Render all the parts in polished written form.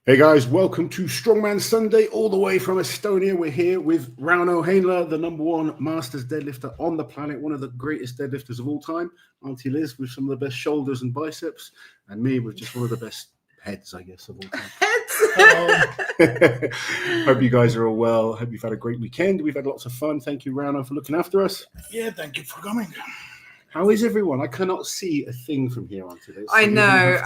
Hey guys, welcome to Strongman Sunday, all the way from Estonia. We're here with Rauno, Heinla, the #1 masters deadlifter on the planet, one of the greatest deadlifters of all time. Auntie Liz with some of the best shoulders and biceps, and me with just one of the best heads, I guess, of all time. Hope you guys are all well. Hope you've had a great weekend. We've had lots of fun. Thank you, Rauno, for looking after us. Yeah, thank you for coming. How is everyone? I cannot see a thing from here on today. So I know.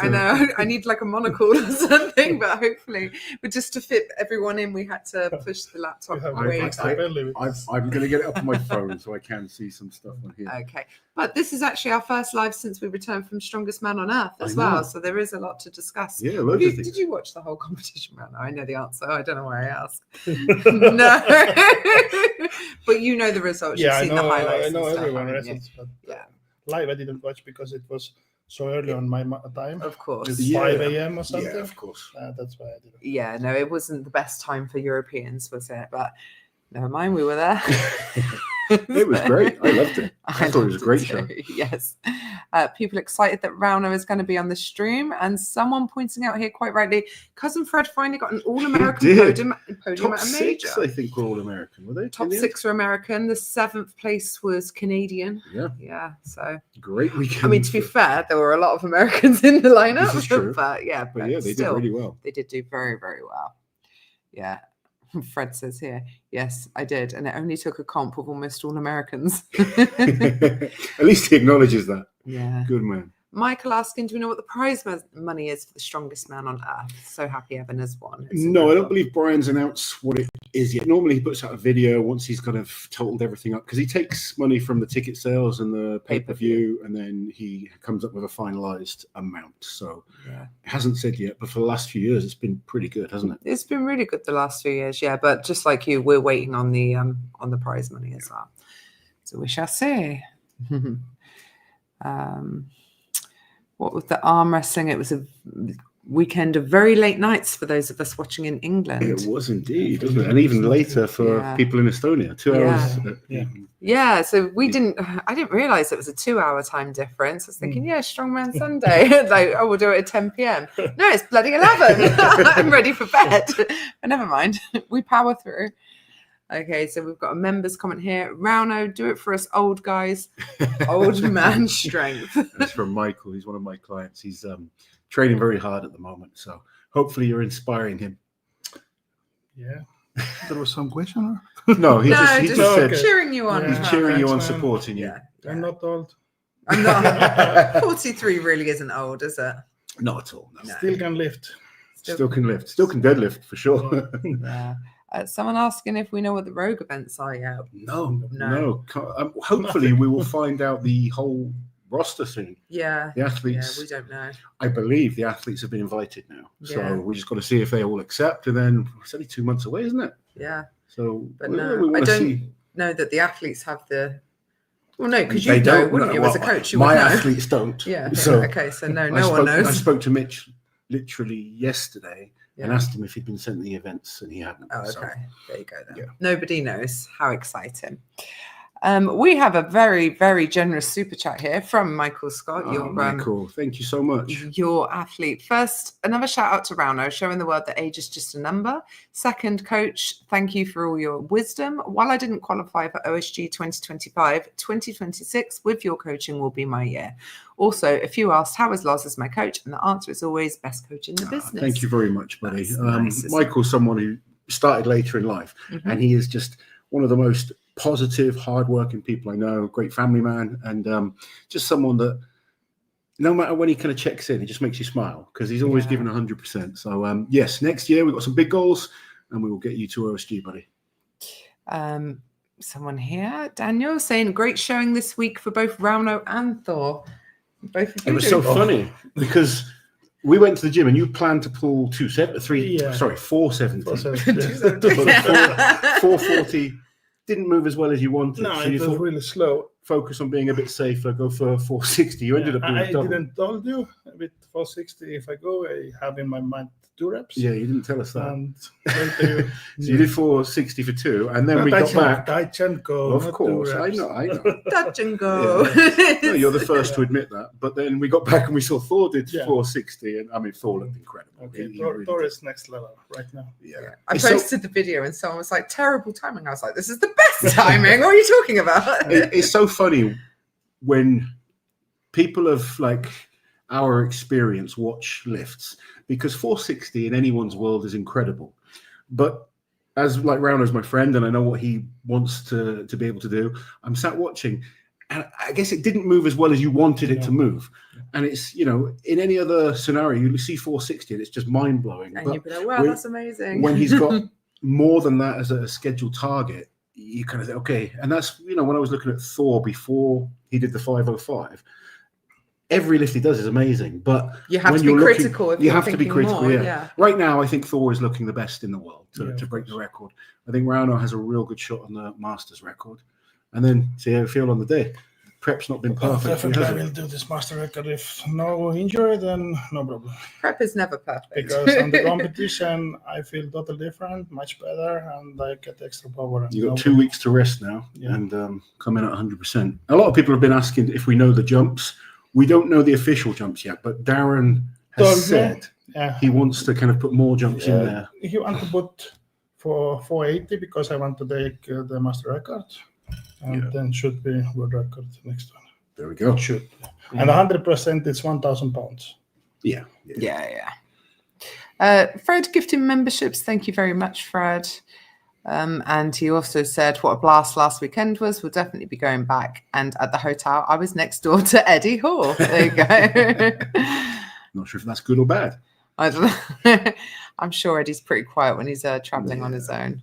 I need like a monocle or something, but hopefully, but just to fit everyone in, we had to push the laptop away. I'm going to get it up on my phone so I can see some stuff on here. Okay, but this is actually our first live since we returned from Strongest Man on Earth as well, so there is a lot to discuss. Yeah, loads of things. Did you watch the whole competition, Rauno? I know the answer. I don't know why I asked. No, but you know the results. Yeah, You've seen the highlights. I know and stuff, everyone. but yeah. Live, I didn't watch because it was so early on my time. Of course. It's 5 a.m. or something. Yeah, of course. That's why I didn't. Yeah, no, it wasn't the best time for Europeans, was it? But never mind, we were there. It was great. I loved it. I thought it was a great show. Yes. People excited that Rauno is going to be on the stream, and someone pointing out here quite rightly, Cousin Fred finally got an all-American podium Top at a 6, major. I think, were all-American, were they? Top 6 were American. The 7th place was Canadian. Yeah. So great weekend. I mean, to be fair, there were a lot of Americans in the lineup. This is true. But they did really well. They did do very, very well. Yeah. Fred says here, yes, I did. And it only took a comp of almost all Americans. At least he acknowledges that. Yeah. Good man. Michael asking, do we know what the prize money is for the strongest man on earth? So happy Evan has won. No, I don't believe Brian's announced what it is yet. Normally he puts out a video once he's kind of totaled everything up, because he takes money from the ticket sales and the pay-per-view, and then he comes up with a finalized amount. So it hasn't said yet, but for the last few years it's been pretty good, hasn't it? It's been really good the last few years, yeah. But just like you, we're waiting on the prize money as well. So we shall see. What with the arm wrestling, it was a weekend of very late nights for those of us watching in England. It was indeed, wasn't it? And even later for people in Estonia, 2 hours. Yeah, so I didn't realize it was a 2-hour time difference. I was thinking, Strongman Sunday. Like, we'll do it at 10 p.m. No, it's bloody 11. I'm ready for bed. But never mind. We power through. Okay, so we've got a members comment here. Rauno, do it for us old guys. Old man strength. That's from Michael. He's one of my clients. He's training very hard at the moment. So hopefully you're inspiring him. Yeah. There was some question? Or? No, he just said cheering you on. He's cheering you on, supporting you. I'm not old. I'm not. 43 really isn't old, is it? Not at all. No. Still can lift. Still can lift. Still can deadlift, for sure. Yeah. Someone asking if we know what the Rogue events are yet. No. Hopefully we will find out the whole roster soon. Yeah. The athletes. Yeah, we don't know. I believe the athletes have been invited now. So we just got to see if they all accept, and then it's only 2 months away, isn't it? Yeah. So but no, I don't know that the athletes have the. Well, no, because you wouldn't you, as a coach? My athletes don't. Yeah. So okay, so no one knows. I spoke to Mitch literally yesterday. And asked him if he'd been sent the events, and he hadn't. Oh, okay. So. There you go then. Yeah. Nobody knows. How exciting. We have a very, very generous super chat here from Michael Scott. Michael, thank you so much. Your athlete. First, another shout out to Rauno, showing the world that age is just a number. Second, coach, thank you for all your wisdom. While I didn't qualify for OSG 2025, 2026 with your coaching will be my year. Also, if you asked, how is Loz as my coach? And the answer is always best coach in the business. Thank you very much, buddy. Nice, Michael's someone who started later in life, and he is just one of the most positive, hardworking people I know. Great family man, and just someone that no matter when he kind of checks in, it just makes you smile because he's always giving 100%. So yes, next year we've got some big goals, and we will get you to OSG, buddy. Someone here, Daniel, saying great showing this week for both Rauno and Thor. Both of you. It was so funny because we went to the gym and you planned to pull 470. 440 didn't move as well as you wanted. No, so it was really slow. focus on being a bit safer, go for 460. You ended up doing I double. didn't told you with 460. If I go, I have in my mind 2 reps. Yeah, you didn't tell us that. And later So you did 460 for 2, and then we got back. Daichenko, Of course, I know. Touch and go. No, you're the first to admit that. But then we got back and we saw Thor did Yeah. 460, and I mean Thor looked incredible. Okay, He really Thor did. is next level right now. Yeah. I It's so- posted the video and someone was like, terrible timing. I was like, this is the best timing. What are you talking about? It's so funny when people of like our experience watch lifts, because 460 in anyone's world is incredible. But as like Rauno's my friend and I know what he wants to be able to do, I'm sat watching and I guess it didn't move as well as you wanted it to move. And it's, you know, in any other scenario, you see 460 and it's just mind blowing. And But you'd be like, wow, that's amazing. when he's got more than that as a scheduled target, you kind of think, okay. And that's, you know, when I was looking at Thor before he did the 505, every lift he does is amazing. But you have when to be you're looking- critical. If you you're have to be thinking critical, more, yeah. Right now, I think Thor is looking the best in the world to break the record. I think Rauno has a real good shot on the Masters record. And then see how you feel on the day. Prep's not been perfect. Definitely, I has will it? do this master record. If no injury, then no problem. Prep is never perfect. Because on the competition, I feel totally different, much better, and I get extra power. You've got 2 weeks to rest now and come in at 100%. A lot of people have been asking if we know the jumps. We don't know the official jumps yet, but Darren has said he wants to kind of put more jumps in there. He wants to put for 480 because I want to take the master record, and then should be world record next one. There we go. Should. And 100% it's 1,000 pounds. Yeah. Fred gifting memberships. Thank you very much, Fred. And he also said, what a blast last weekend was. We'll definitely be going back. And at the hotel, I was next door to Eddie Hall. There you go. Not sure if that's good or bad. I don't know. I'm sure Eddie's pretty quiet when he's traveling on his own.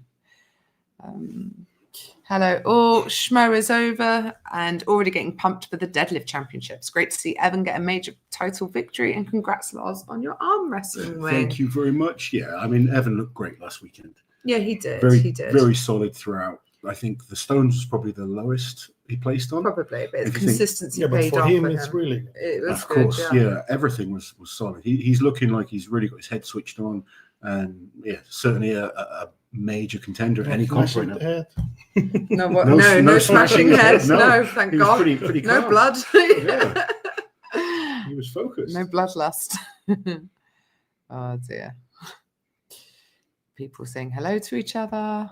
Hello all. Schmo is over and already getting pumped for the deadlift championships. Great to see Evan get a major total victory, and congrats, Lars, on your arm wrestling win. Thank you very much. Yeah, I mean, Evan looked great last weekend. Yeah, he did. Very, very solid throughout. I think the Stones was probably the lowest he placed on. Probably, but his Everything- consistency Yeah, but paid for off him, for it's him. really good. It was Of good, course, yeah. Everything was solid. He's looking like he's really got his head switched on, and certainly a major contender at any comp right now. No, what? No- No, no smashing smashing heads. head, no. No, thank He was God. pretty No calm. blood. Yeah. He was focused. No bloodlust. Oh dear. People saying hello to each other.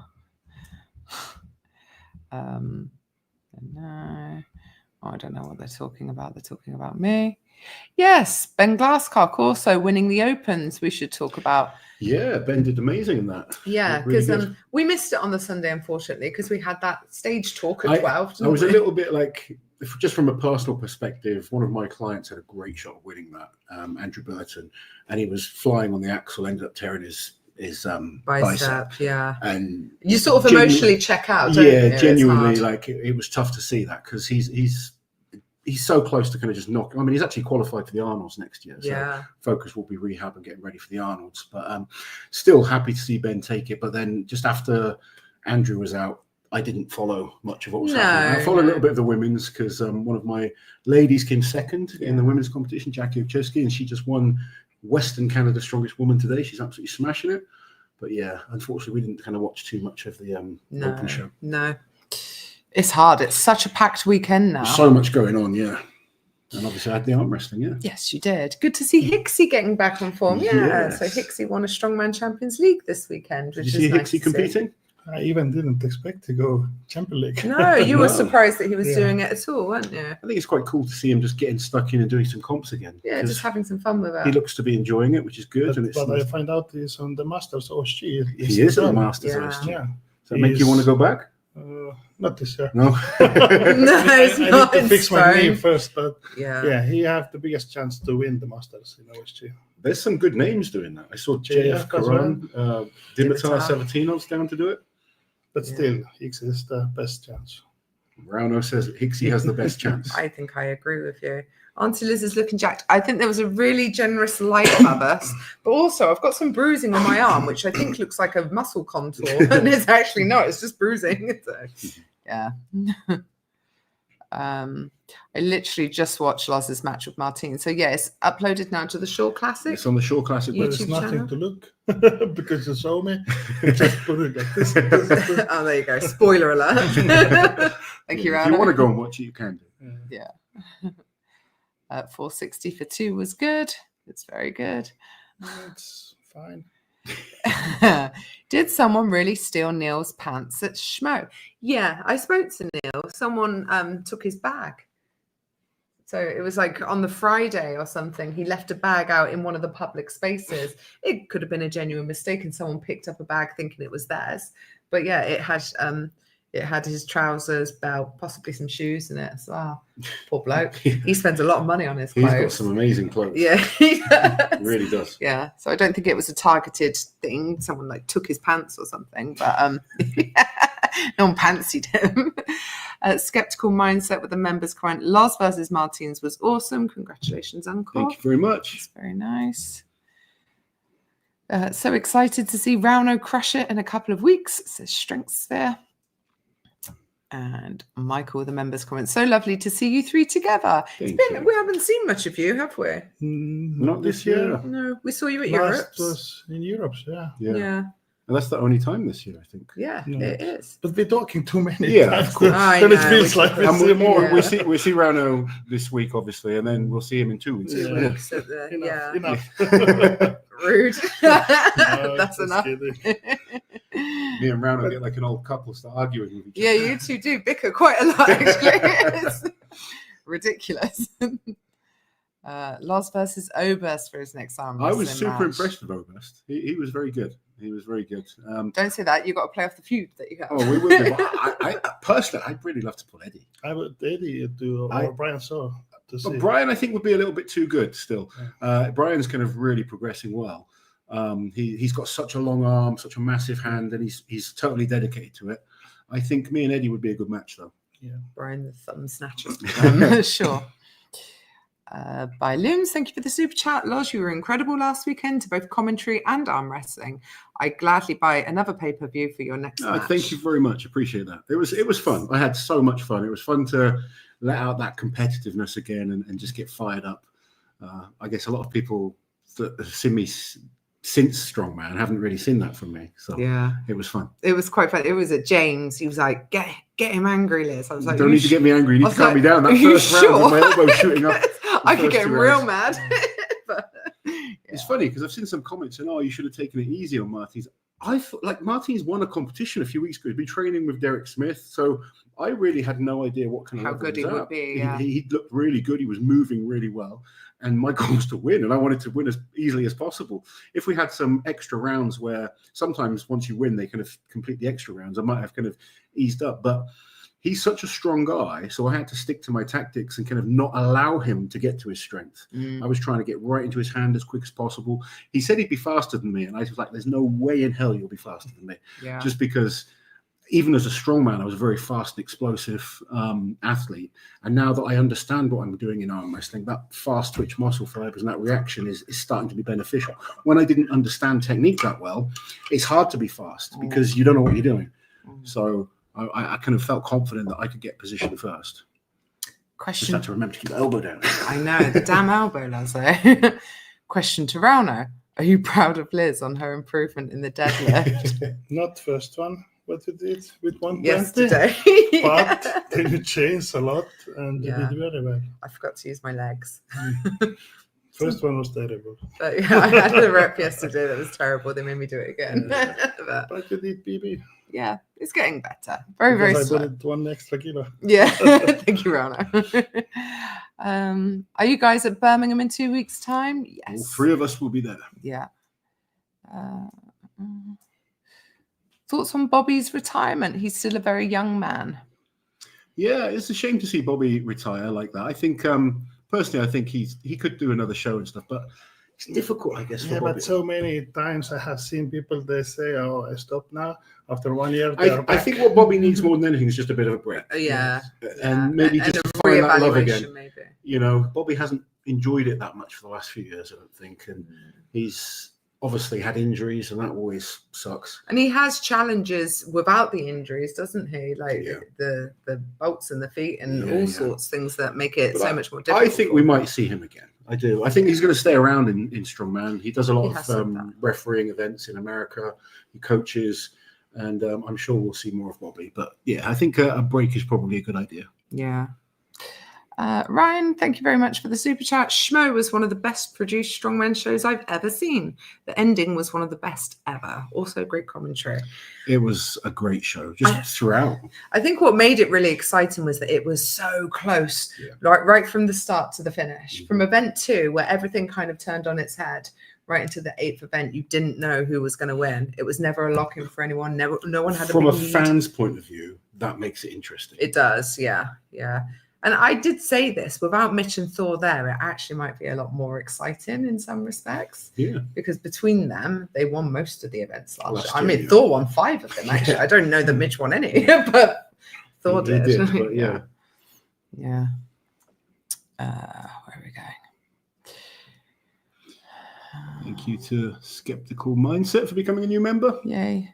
No. Oh, I don't know what they're talking about. They're talking about me. Yes, Ben Glasscock also winning the Opens. We should talk about. Yeah, Ben did amazing in that. Yeah, Looked really because good. we missed it on the Sunday, unfortunately, because we had that stage talk at 12. I was a didn't we? little bit like, just from a personal perspective, one of my clients had a great shot of winning that, Andrew Burton, and he was flying on the axle, ended up tearing his bicep. Yeah. And You sort of emotionally check out, don't yeah, you? It's genuinely, hard. like it was tough to see that because he's so close to kind of just knock. I mean, he's actually qualified for the Arnolds next year. So Yeah. focus will be rehab and getting ready for the Arnolds. But still happy to see Ben take it. But then just after Andrew was out, I didn't follow much of what was happening. I followed a little bit of the women's because one of my ladies came second in the women's competition, Jackie Ochewski, and she just won Western Canada's Strongest Woman today. She's absolutely smashing it. But yeah, unfortunately, we didn't kind of watch too much of the open show. No. It's hard. It's such a packed weekend now. So much going on, yeah. And obviously, I had the arm wrestling, yeah. Yes, you did. Good to see Hicksy getting back on form. Yeah. Yes. So Hicksy won a Strongman Champions League this weekend, Did which you see is nice Hicksy to see. competing? I even didn't expect to go Champions League. No, you were No. surprised that he was Yeah. doing it at all, weren't you? I think it's quite cool to see him just getting stuck in and doing some comps again. Yeah, 'cause just having some fun with he it. looks to be enjoying it, which is good. And it's But I find out he's on the Masters OSG. he is at the done. Masters. Yeah. OSG. Yeah. Does that make you want to go back? Not this year. No. No, it's I not need to fix my knee inspiring. first, but Yeah. he have the biggest chance to win the Masters in OSG. There's some good names doing that. I saw JF JF as Karan, Dimitar Dimitar. Savatinov's down to do it. But Yeah. still, X is the best chance. Rauno says Hicksy has the best chance. I think I agree with you. Auntie Liz is looking jacked. I think there was a really generous light above us, but also I've got some bruising on my arm, which I think looks like a muscle contour, and it's actually not. It's just bruising. So, yeah. I literally just watched Loz's match with Martine. So yeah, it's uploaded now to the Shaw Classic. It's on the Shaw Classic. But YouTube it's nothing channel. to look because you saw me. Just put it like this. Oh, there you go. Spoiler alert. Thank you, If you Rauno. want to go and watch it, you can do. Yeah. 460 for 2 was good. It's very good. It's fine. Did someone really steal Neil's pants at Schmo? Yeah, I spoke to Neil. Someone took his bag. So it was like on the Friday or something. He left a bag out in one of the public spaces. It could have been a genuine mistake and someone picked up a bag thinking it was theirs. But yeah, it had his trousers, belt, possibly some shoes in it as well. Poor bloke. He spends a lot of money on his clothes. He's got some amazing clothes. Yeah, he does. He really does. Yeah, so I don't think it was a targeted thing. Someone like took his pants or something, but no one pantsied him. Skeptical mindset with the members comment. Loz versus Martins was awesome. Congratulations, Uncle. Thank you very much. It's very nice. So excited to see Rauno crush it in a couple of weeks, says Strength Sphere. And Michael with the members comment. So lovely to see you three together. Thank you. We haven't seen much of you, have we? Not this year. No, we saw you at Last Europe. was in Europe, yeah. Yeah. And that's the only time this year, I think. Yeah, No. it is. But we're talking too many Yeah, times. of course. I Then it know, feels we like we And see more. Yeah. we'll see Rauno this week, obviously, and then we'll see him in 2 weeks. Yeah. 2 weeks at the, Enough. Rude. No, That's just enough. kidding. Me and Rauno get like an old couple, start arguing with each Yeah, other. you two do bicker quite a lot, actually. It's ridiculous. Loz versus Oberst for his next arm. I was wrestling super match. impressed with Oberst. He was very good. He was very good. Don't say that. You've got to play off the feud that you have. Oh, we will be. But I personally, I'd really love to pull Eddie. I would Eddie do or Brian Saw to see. But Brian, I think, would be a little bit too good still. Brian's kind of really progressing well. He's got such a long arm, such a massive hand, and he's totally dedicated to it. I think me and Eddie would be a good match, though. Yeah. Brian the thumb snatchers. Sure. By Looms, thank you for the super chat. Loz, you were incredible last weekend to both commentary and arm wrestling. I gladly buy another pay-per-view for your next match. Thank you very much. Appreciate that. It was fun. I had so much fun. It was fun to let out that competitiveness again and just get fired up. I guess a lot of people that have seen me since Strongman haven't really seen that from me. So Yeah. it was fun. It was quite fun. It was at James. He was like, get him angry, Liz. I was like, Don't need to get me angry. You need I to was calm me like, down. That are you first round with my sure? elbow shooting up. I could first get 2 him real rounds. mad. But, It's funny because I've seen some comments saying, "Oh, you should have taken it easy on Martins." I thought like Martins won a competition a few weeks ago. He'd been training with Derek Smith, so I really had no idea what kind of How level good was he would at. be, yeah. He looked really good. He was moving really well, and my goal was to win, and I wanted to win as easily as possible. If we had some extra rounds where sometimes once you win, they kind of complete the extra rounds, I might have kind of eased up, but. He's such a strong guy, so I had to stick to my tactics and kind of not allow him to get to his strength. I was trying to get right into his hand as quick as possible. He said he'd be faster than me, and I was like, there's no way in hell you'll be faster than me. yeah. Just because even as a strongman, I was a very fast and explosive athlete. And now that I understand what I'm doing in arm wrestling, that fast twitch muscle fibers and that reaction is starting to be beneficial. When I didn't understand technique that well, it's hard to be fast because you don't know what you're doing. So I kind of felt confident that I could get position first. Just Question. had to remember to keep the elbow down. I know, the damn elbow, Lazo. Question to Rauno. Are you proud of Liz on her improvement in the deadlift? Not first one, what you did with 120. Yesterday. But then you changed a lot and you Yeah. did very well. I forgot to use my legs. First one was terrible. But yeah, I had a rep yesterday that was terrible. They made me do it again. But But you did BB. yeah, it's getting better. Very, very Because I slow. put it 1 extra kilo. Yeah, thank you, Rauno. Are you guys at Birmingham in 2 weeks' time? All Yes. 3 of us will be there. Yeah. Thoughts on Bobby's retirement? He's still a very young man. Yeah, it's a shame to see Bobby retire like that. I think personally, I think he could do another show and stuff, but it's difficult, I guess, for Yeah, Bobby. but so many times I have seen people, they say, oh, I stop now. After 1 year, I think what Bobby needs more than anything is just a bit of a break. Yeah. And maybe And just a find that love reevaluation, again. maybe. You know, Bobby hasn't enjoyed it that much for the last few years, I don't think. And he's obviously had injuries, and that always sucks. And he has challenges without the injuries, doesn't he? Like Yeah. the bolts in the feet and Yeah, all yeah. sorts of things that make it But so much more difficult. I think we might see him again. I do. I think he's going to stay around in Strongman. He does a lot has said of that. refereeing events in America. He coaches, and I'm sure we'll see more of Bobby. But yeah, I think a break is probably a good idea. Yeah. Ryan, thank you very much for the super chat. Schmo was one of the best produced strongman shows I've ever seen. The ending was one of the best ever. Also great commentary. It was a great show, just throughout. I think what made it really exciting was that it was so close, Yeah. right from the start to the finish. From event 2, where everything kind of turned on its head, right into the 8th event, you didn't know who was going to win. It was never a lock-in for anyone. No one had From a a big lead. fan's point of view, that makes it interesting. It does, yeah. And I did say this, without Mitch and Thor there, it actually might be a lot more exciting in some respects. Yeah. Because between them, they won most of the events last year. I year, mean, yeah. Thor won 5 of them, actually. I don't know that Mitch won any, but Thor He did. but yeah. Yeah. Where are we going? Thank you to Skeptical Mindset for becoming a new member. Yay.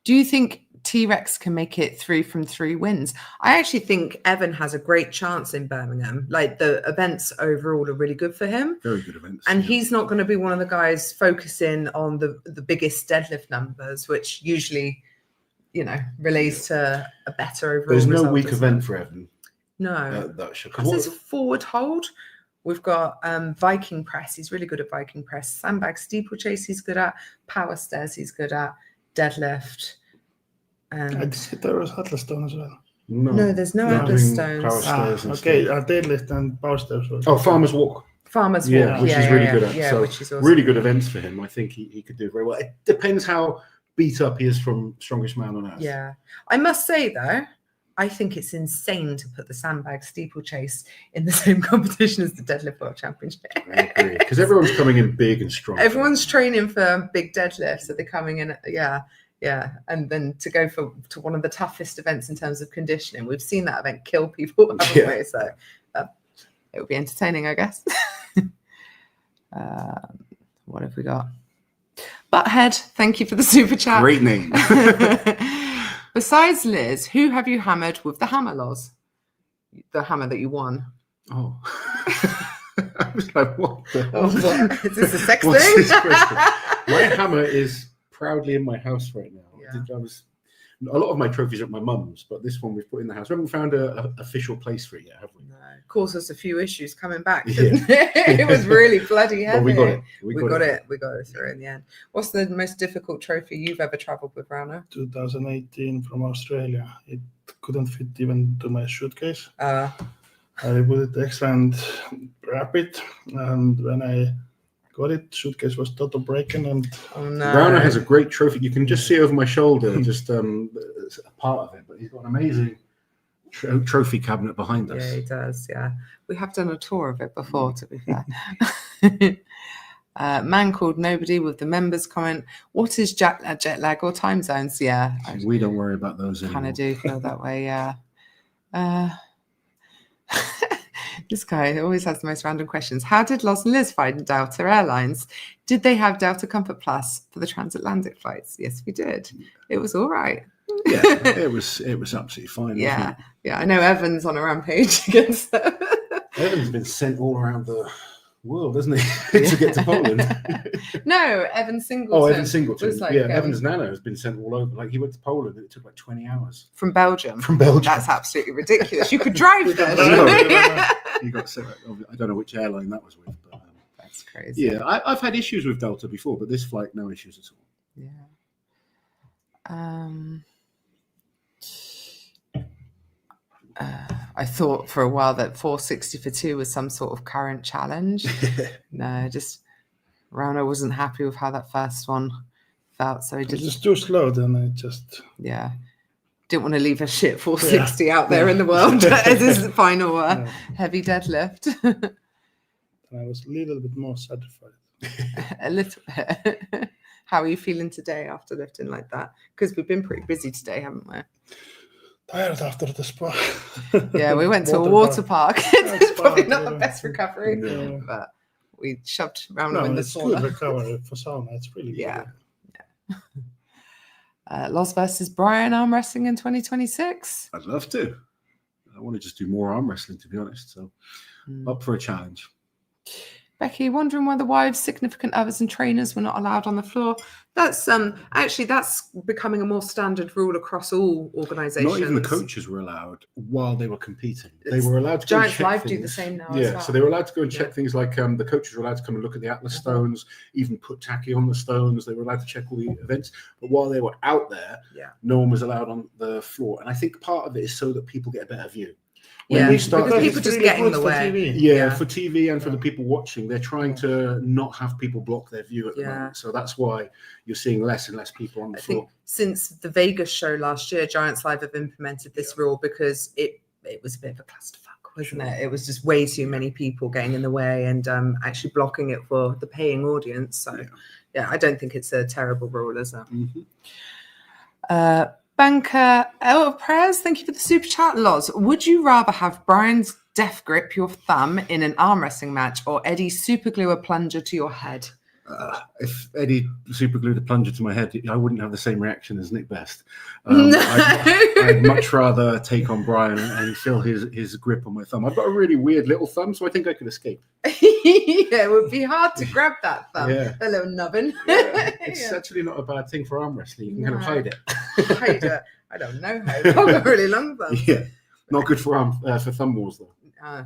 Do you think T-Rex can make it 3 from 3 wins? I actually think Evan has a great chance in Birmingham. Like, the events overall are really good for him. Very good events. And he's not going to be one of the guys focusing on the biggest deadlift numbers, which usually, relates to a better overall There's no result, weak doesn't event it? for Evan. No. That should Because his forward hold, we've got Viking press. He's really good at Viking press. Sandbag steeplechase he's good at. Power stairs he's good at. Deadlift. I And think there was Atlas Stone as well. no, there's no Not Atlas doing stones. power stairs and Okay, stuff. deadlift and power steps. Oh, Farmer's Walk. Farmer's Yeah, Walk. which he's really good at. Yeah, So which is awesome. really good events for him. I think he could do very well. It depends how beat up he is from Strongest Man on Earth. Yeah. I must say, though, I think it's insane to put the sandbag steeplechase in the same competition as the Deadlift World Championship. I agree. Because everyone's coming in big and strong. Everyone's training for big deadlifts, so they're coming in. Yeah. And then to go to one of the toughest events in terms of conditioning, we've seen that event kill people, haven't Yeah. we? So it would be entertaining, I guess. What have we got? Butthead, thank you for the super chat. Great name. Besides Liz, who have you hammered with the hammer, Loz? The hammer that you won. Oh. I was like, what the hell? What? Is this a sex What's thing? this question? My hammer is proudly in my house right now. Yeah. A lot of my trophies are at my mum's, but this one we've put in the house. We haven't found an official place for it yet, have we? No. Caused us a few issues coming back, Yeah. didn't it? It was really bloody heavy. But we got it. We got it. We got it through in the end. What's the most difficult trophy you've ever travelled with, Rauno? 2018 from Australia. It couldn't fit even to my suitcase. Uh, I put it extra and wrap it, and when I got it, suitcase was total breaking, and oh no. Rauno has a great trophy. You can just see over my shoulder, just a part of it, but he's got an amazing trophy cabinet behind us. Yeah, he does. Yeah, we have done a tour of it before, to be fair. Man called nobody with the members comment. What is jet lag or time zones? Yeah, I We don't worry about those anymore. kind of do feel that way. Yeah. This guy always has the most random questions. How did Loz and Liz find Delta Airlines? Did they have Delta Comfort Plus for the transatlantic flights? Yes, we did. It was all right. Yeah, it was absolutely fine. Yeah. I know Evan's on a rampage against them. Evan's been sent all around the world, hasn't he, to get to Poland? No, Evan Singleton. Oh, Evan Singleton. was like, Evan's nana has been sent all over. Like, he went to Poland and it took like 20 hours. from Belgium. From Belgium. That's absolutely ridiculous. You could drive there. drive. He got sent. I don't know which airline that was with, but That's crazy. yeah, I've had issues with Delta before, but this flight, no issues at all. Yeah. I thought for a while that 460 for 2 was some sort of current challenge. No, just Rauno wasn't happy with how that first one felt, so he it was just just too slow. Then I just didn't want to leave a shit 460 out there in the world as his final heavy deadlift. I was a little bit more satisfied. A little bit. How are you feeling today after lifting like that? Because we've been pretty busy today, haven't we? Tired after the spa. Yeah, we went to a water park. It's probably not the best recovery, Yeah. but We shoved Rauno No, in the it's corner. good recovery for sauna. It's really good. Yeah. Loz versus Brian arm wrestling in 2026. I'd love to. I want to just do more arm wrestling, to be honest. So up for a challenge. Becky, wondering why the wives, significant others, and trainers were not allowed on the floor. That's actually that's becoming a more standard rule across all organisations. Not even the coaches were allowed while they were competing. They were allowed to go and Giants check Live things. do the same now. Yeah, as well. so they were allowed to go and check things like the coaches were allowed to come and look at the Atlas stones, even put tacky on the stones. They were allowed to check all the events. But while they were out there, no one was allowed on the floor. And I think part of it is so that people get a better view. When they start, because people just get in the way. TV. For TV and for the people watching, they're trying to not have people block their view at the moment. So that's why you're seeing less and less people on the floor. Think since the Vegas show last year, Giants Live have implemented this rule because it was a bit of a clusterfuck, wasn't it? It was just way too many people getting in the way and actually blocking it for the paying audience. So I don't think it's a terrible rule, is it? Banker El Prayers, thank you for the super chat. Loz, would you rather have Brian's death grip your thumb in an arm wrestling match or Eddie super glue a plunger to your head? If Eddie super glued a plunger to my head, I wouldn't have the same reaction as Nick Best. I'd much rather take on Brian and feel his grip on my thumb. I've got a really weird little thumb, so I think I could escape. It would be hard to grab that thumb. A little nubbin. It's actually not a bad thing for arm wrestling. You can kind of hide it. Hide it. I don't know how. I've got really long thumbs. Yeah, not good for thumb wars though.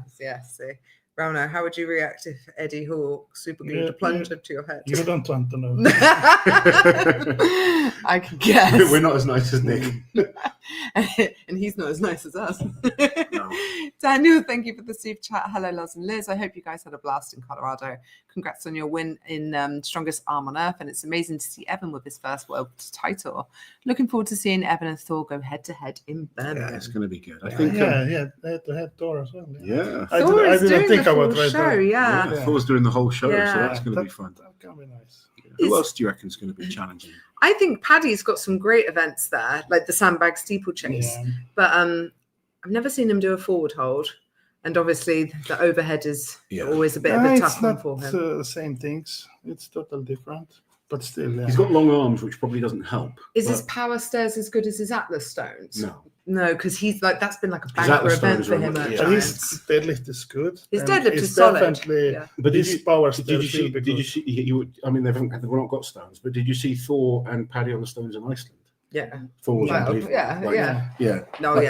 See. Rauno, how would you react if Eddie Hawk super glued a plunger to your head? You don't want to know. I can guess. We're not as nice as Nick. And he's not as nice as us. No. Daniel, thank you for the super chat. Hello, Loz and Liz. I hope you guys had a blast in Colorado. Congrats on your win in Strongest Arm on Earth. And it's amazing to see Evan with his first world title. Looking forward to seeing Evan and Thor go head-to-head in Birmingham. Yeah, it's going to be good. I think. Head-to-head Thor as well. Yeah. I didn't think about the show. Yeah. Thor's doing the whole show, so that's going to be fun. That can be nice. Who else do you reckon is going to be challenging? I think Paddy's got some great events there, like the sandbag steeplechase. But I've never seen him do a forward hold. And obviously the overhead is always a bit of a tough one for him. It's not the same things. It's totally different. But still, he's got long arms, which probably doesn't help. Is his power stairs as good as his Atlas stones? No, because he's like that's been like a banker event for him. But his deadlift is good. His deadlift is solid. But his power did you see? I mean, they've not got stones, but did you see Thor and Paddy on the stones in Iceland? Yeah. Thor was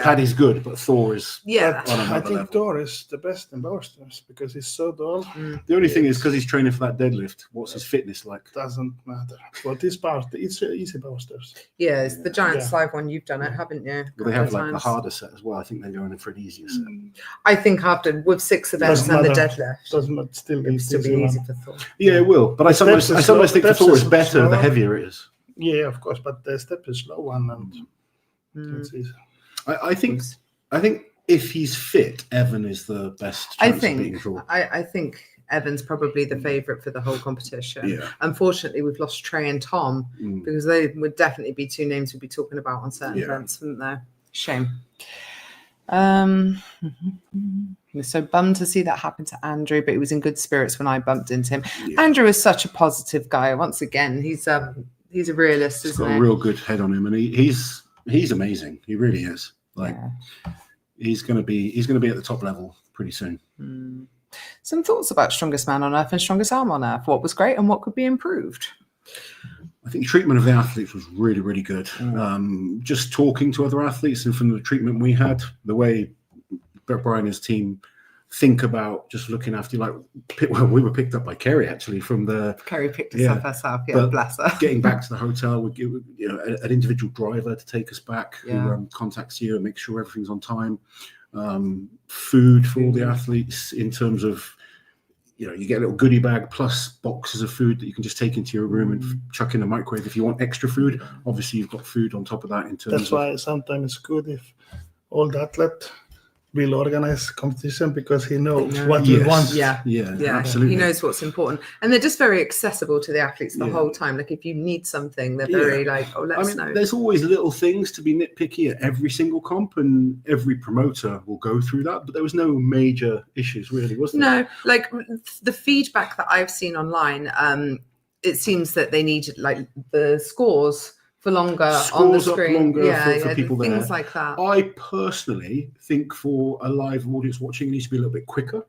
Paddy's good, but Thor is. I think Thor is the best in power stairs because he's so tall. The only thing is because he's training for that deadlift. What's his fitness like? Doesn't matter. But his power, it's easy power stairs. Yeah, it's the Giants Live one. You've done it, haven't you? Well, they have like the harder set as well. I think they're going in for an easier set. I think after with 6 events and the deadlift, doesn't still be easy for Thor. Yeah, it will. But I sometimes think the Thor is better the heavier it is. Yeah, of course, but the step is slow one, and it's easy. I think if he's fit, Evan is the best. I think Evan's probably the favourite for the whole competition. Yeah. Unfortunately, we've lost Trey and Tom because they would definitely be 2 names we'd be talking about on certain events, wouldn't they? Shame. So bummed to see that happen to Andrew, but he was in good spirits when I bumped into him. Yeah. Andrew is such a positive guy. Once again, he's a realist. He's got a real good head on him, and he's amazing. He really is. He's going to be at the top level pretty soon. Some thoughts about Strongest Man on Earth and Strongest Arm on Earth. What was great and what could be improved? I think treatment of the athletes was really, really good. Just talking to other athletes and from the treatment we had, the way Brian and his team think about just looking after you. We were picked up by Kerry actually from the. Kerry picked us up herself. Yeah, bless her. Getting back to the hotel, we give an individual driver to take us back who contacts you and make sure everything's on time. Food for all the athletes in terms of. You get a little goodie bag plus boxes of food that you can just take into your room and chuck in the microwave if you want extra food. Obviously, you've got food on top of that. That's why sometimes it's good if all the athlete will organize competition because he knows They know. what we Yes. want. Yeah. Yeah, Yeah, absolutely. he knows what's important, and they're just very accessible to the athletes the Yeah. whole time. Like if you need something, they're Yeah. very like, oh, let us know. There's always little things to be nitpicky at every single comp, and every promoter will go through that. But there was no major issues, really, was there? No, like the feedback that I've seen online, it seems that they need like the scores for longer on the Scores up screen. longer Yeah, for people things there. like that. I personally think for a live audience watching, it needs to be a little bit quicker.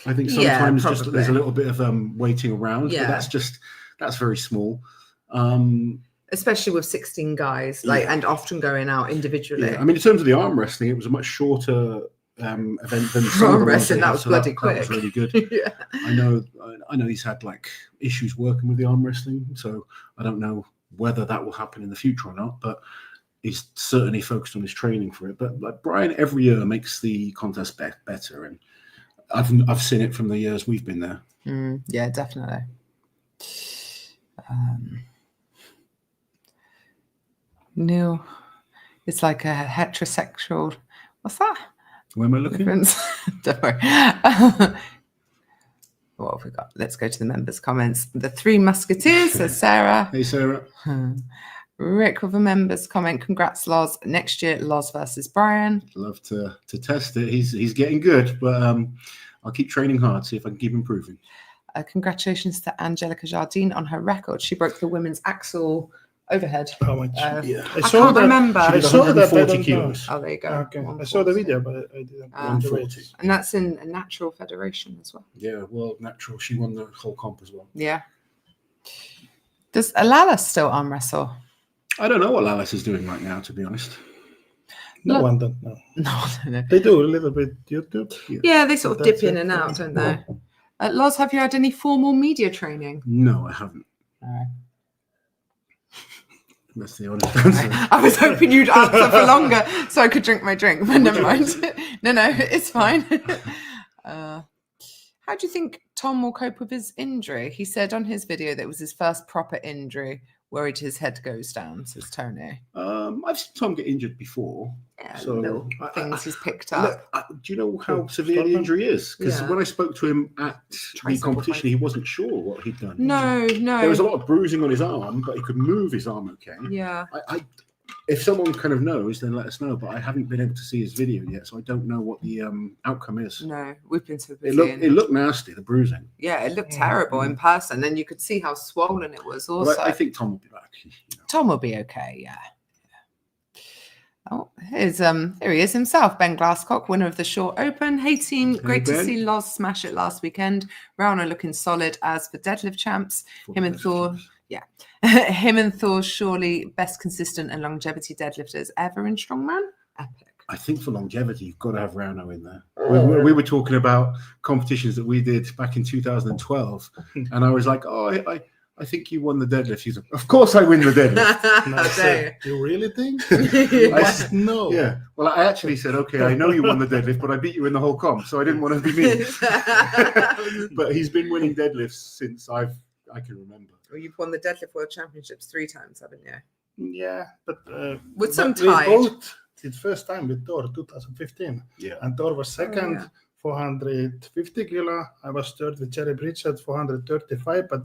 I think Yeah, sometimes just probably. there's a little bit of waiting around, Yeah. but that's very small. Especially with 16 guys, like, Yeah. and often going out individually. Yeah, I mean, in terms of the arm wrestling, it was a much shorter event than some Arm of the ones wrestling, they that had, was so bloody that quick. was really good. Yeah. I know he's had like issues working with the arm wrestling, so I don't know whether that will happen in the future or not, but he's certainly focused on his training for it. But like Brian every year makes the contest better, and I've seen it from the years we've been there. Yeah, definitely. No, it's like a heterosexual. What's that? Where am I looking? Difference? Don't worry. What have we got? Let's go to the members' comments. The Three Musketeers, says Sarah. Hey, Sarah. Rick with a members' comment. Congrats, Loz. Next year, Loz versus Brian. Love to test it. He's getting good, but I'll keep training hard, see if I can keep improving. Congratulations to Angelica Jardine on her record. She broke the women's axle overhead. How much? Yeah. I can't remember. I She did saw that. I 140 don't know. kilos. Oh, there you go. Okay. I saw the video, but I didn't. watch the 140. race. And that's in a natural federation as well. Yeah, World Natural. She won the whole comp as well. Yeah. Does Alala still arm wrestle? I don't know what Alice is doing right now, to be honest. No Look- one don't know. No. They do a little bit YouTube. Yeah, they sort of That's dip in it. and out, don't they? Loz, have you had any formal media training? No, I haven't. All right. That's the honest answer. I was hoping you'd answer for longer so I could drink my drink, but never mind. No, it's fine. How do you think Tom will cope with his injury? He said on his video that it was his first proper injury, worried his head goes down, says Tony. I've seen Tom get injured before. Yeah, So, little things he's picked up. Look, do you know how Oh, severe the Strongman? injury is? Because Yeah. when I spoke to him at the Tricycle competition, fight. he wasn't sure what he'd done. No. There was a lot of bruising on his arm, but he could move his arm okay. Yeah. If someone kind of knows, then let us know. But I haven't been able to see his video yet, so I don't know what the outcome is. No, we've been so It busy. looked nasty, the bruising. Yeah, it looked terrible in person, and you could see how swollen it was also. But I think Tom will be back. Tom will be okay, yeah. Oh, here he is himself, Ben Glasscock, winner of the Short Open. Hey team, great to Ben. see Loz smash it last weekend. Rauno looking solid as for deadlift champs. Him and Thor, him and Thor surely best consistent and longevity deadlifters ever in Strongman. Epic. I think for longevity, you've got to have Rauno in there. We were talking about competitions that we did back in 2012, and I was like, I think you won the deadlift. He's like, of course I win the deadlift. And I said, you really think? I I s- said, no. Yeah. Well, I actually said, okay, I know you won the deadlift, but I beat you in the whole comp, so I didn't want to be mean. But he's been winning deadlifts since I can remember. Well, you've won the deadlift world championships 3 times, haven't you? Yeah, but With some but we tide. both did first time with Thor 2015, Yeah. and Thor was second, yeah. 450 kilo. I was third with Jerry Bridget, 435, but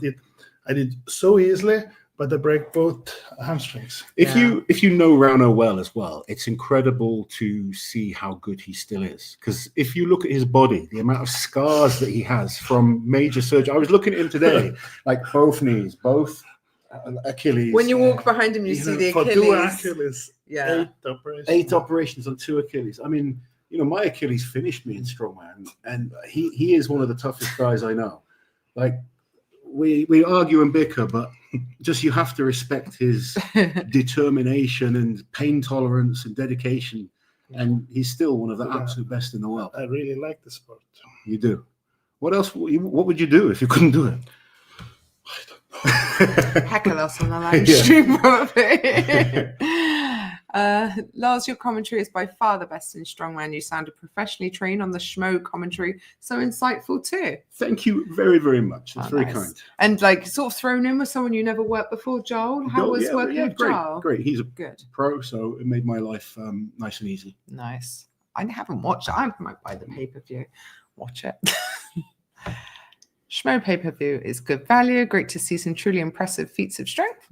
I did so easily, but I break both hamstrings. If you know Rauno well as well, it's incredible to see how good he still is. Because if you look at his body, the amount of scars that he has from major surgery. I was looking at him today, like both knees, both Achilles. When you walk behind him, you see the for Achilles. 2 Achilles, Yeah. 8 operations. 8 operations on 2 Achilles. I mean, my Achilles finished me in Strongman, and he is one of the toughest guys I know. Like, we argue and bicker, but just you have to respect his determination and pain tolerance and dedication, and he's still one of the absolute best in the world. I really like the sport. You do. What else? What would you do if you couldn't do it? Heckle us on the live Yeah. stream, probably. Lars, your commentary is by far the best in Strongman. You sounded professionally trained on the Schmo commentary. So insightful too. Thank you very, very much. That's Oh, very nice. kind. And like sort of thrown in with someone you never worked before, Joel. How was working with great, Joel? great. He's a Good. pro, so it made my life nice and easy. Nice. I haven't watched it. I might buy the pay-per-view. Watch it. Schmo pay-per-view is good value. Great to see some truly impressive feats of strength.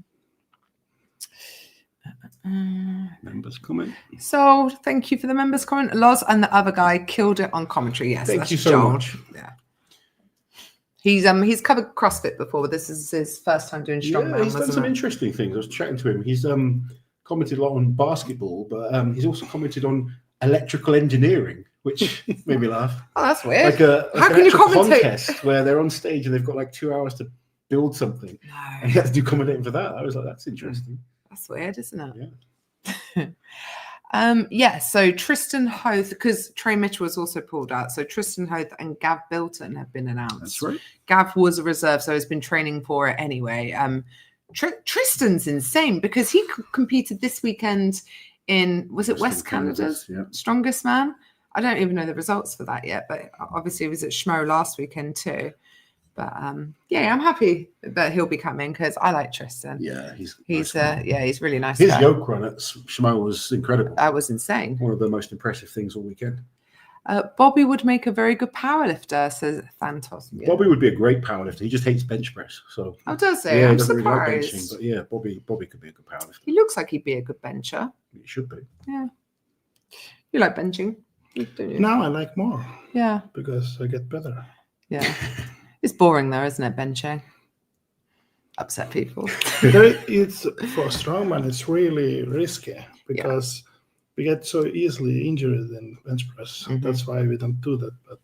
Members comment. So thank you for the members comment. Loz and the other guy killed it on commentary. Yes, Thank that's you so Joel. much. Yeah. He's covered CrossFit before, but this is his first time doing strongman. Yeah, he's done wasn't some it? interesting things. I was chatting to him. He's commented a lot on basketball, but he's also commented on electrical engineering, which made me laugh. Oh, that's weird. How can you commentate? Contest where they're on stage and they've got like 2 hours to build something, and he has to do commentating for that. I was like, that's interesting. That's weird, isn't it? Yeah. So Tristan Hoth, because Trey Mitchell was also pulled out. So Tristan Hoth and Gav Bilton have been announced. That's right. Gav was a reserve, so he's been training for it anyway. Tristan's insane because he competed this weekend in, was it West Canada's Strongest Man? I don't even know the results for that yet, but obviously he was at Schmo last weekend too. But yeah, I'm happy that he'll be coming because I like Tristan. Yeah, he's he's really nice. His guy. yoke run at Shmo was incredible. That was insane. One of the most impressive things all weekend. Bobby would make a very good powerlifter, says Thantos. Yeah. Bobby would be a great powerlifter. He just hates bench press. So does he? Yeah, I'm he doesn't really like surprised. benching, but yeah, Bobby could be a good powerlifter. He looks like he'd be a good bencher. He should be. Yeah. You like benching, don't you? Now I like more. Yeah. Because I get better. Yeah. It's boring though, isn't it, benching? Upset people. It's for strongman, it's really risky because we get so easily injured in bench press. Mm-hmm. That's why we don't do that. But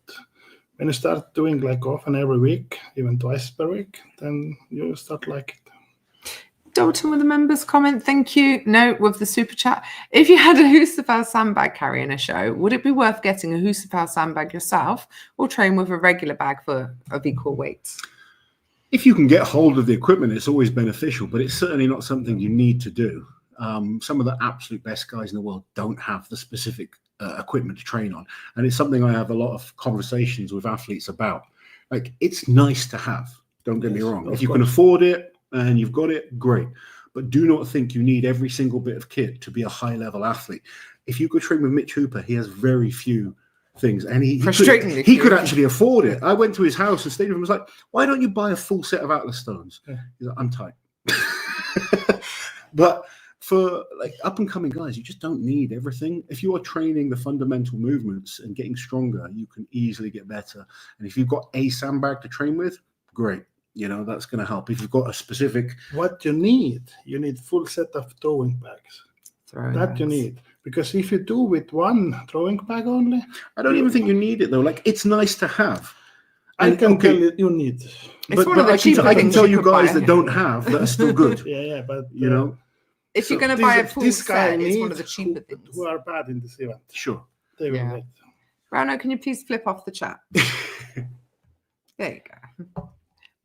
when you start doing like often every week, even twice per week, then you start like it. Dalton with the members comment, thank you. No, with the super chat. If you had a Husafel sandbag carry in a show, would it be worth getting a Husafel sandbag yourself or train with a regular bag of equal weights? If you can get hold of the equipment, it's always beneficial, but it's certainly not something you need to do. Some of the absolute best guys in the world don't have the specific equipment to train on. And it's something I have a lot of conversations with athletes about. Like, it's nice to have, don't get me wrong. If you can afford it, and you've got it, great. But do not think you need every single bit of kit to be a high-level athlete. If you go train with Mitch Hooper, he has very few things. And he could actually afford it. I went to his house and stayed with him. I was like, why don't you buy a full set of Atlas stones? Yeah. He's like, I'm tight. But for like up-and-coming guys, you just don't need everything. If you are training the fundamental movements and getting stronger, you can easily get better. And if you've got a sandbag to train with, great. You know, that's going to help. If you've got a specific... What you need full set of throwing bags. You need. Because if you do with one throwing bag only... I don't even think you need it, though. Like, it's nice to have. I can tell you need. But I can tell you guys that don't have that are still good. Yeah, but... you know? If you're going to buy a full set, it's one of the cheaper things. Who are bad in this event. Sure. They will need. Rauno, can you please flip off the chat? There you go.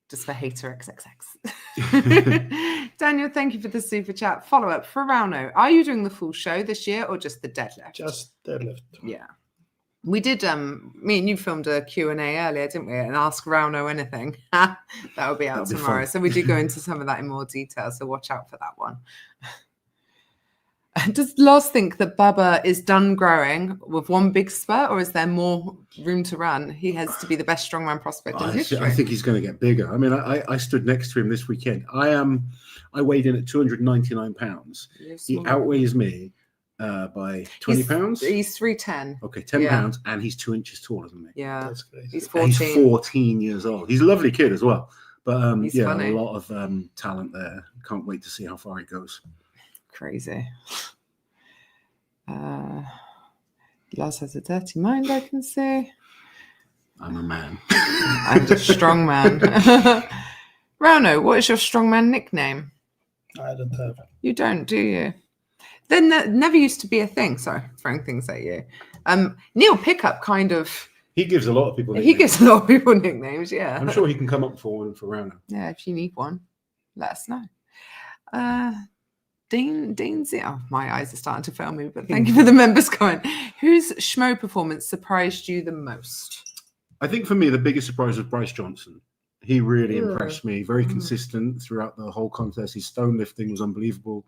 Just for hater XXX. Daniel, thank you for the super chat. Follow up for Rauno. Are you doing the full show this year or just the deadlift? Just deadlift. Yeah. We did, me and you filmed a Q&A earlier, didn't we? And ask Rauno anything. That will be out tomorrow. So we do go into some of that in more detail. So watch out for that one. Does Loz think that Bubba is done growing with one big spurt, or is there more room to run? He has to be the best strongman prospect in history. I think he's going to get bigger. I mean, I stood next to him this weekend. I weighed in at 299 pounds. He outweighs me by 20 pounds. He's 310. Okay, 10 pounds, and he's 2 inches taller than me. Yeah, that's crazy. He's 14. And he's 14 years old. He's a lovely kid as well. But he's funny. A lot of talent there. Can't wait to see how far he goes. Crazy. Lars has a dirty mind, I can see. I'm a man. And a strong man. Rauno, what is your strongman nickname? I don't have. You don't, do you? Then that never used to be a thing. Sorry, throwing things at you. Neil Pickup kind of. He gives a lot of people nicknames. He gives a lot of people nicknames, yeah. I'm sure he can come up for one for Rauno. Yeah, if you need one, let us know. Dean Z. Oh, my eyes are starting to fail me, but thank you for the members comment. Whose Schmo performance surprised you the most? I think for me, the biggest surprise was Bryce Johnson. He really impressed me. Very consistent throughout the whole contest. His stone lifting was unbelievable.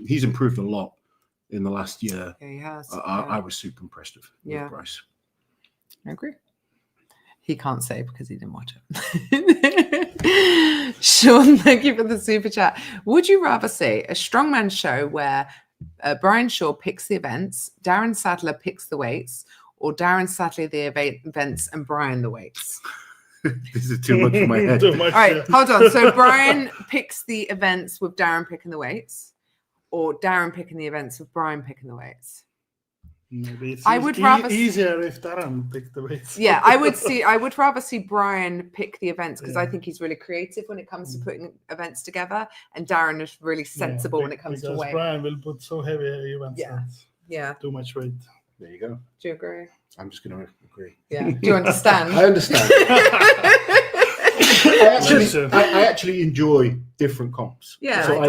He's improved a lot. in the last year. Yeah, he has. I was super impressed with Bryce. I agree. He can't say because he didn't watch it. Sean, thank you for the super chat. Would you rather see a strongman show where Brian Shaw picks the events, Darren Sadler picks the weights, or Darren Sadler the events and Brian the weights? This is too much for my head. Too much, All right, yeah. hold on. So Brian picks the events with Darren picking the weights, or Darren picking the events with Brian picking the weights? Maybe it's I would rather easier if Darren picked the weights. Yeah, I would rather see Brian pick the events because I think he's really creative when it comes to putting events together, and Darren is really sensible when it comes to weight. Brian will put so heavy events. Yeah. Too much weight. There you go. Do you agree? I'm just going to agree. Yeah. Do you understand? I understand. I actually enjoy different comps. Yeah, So I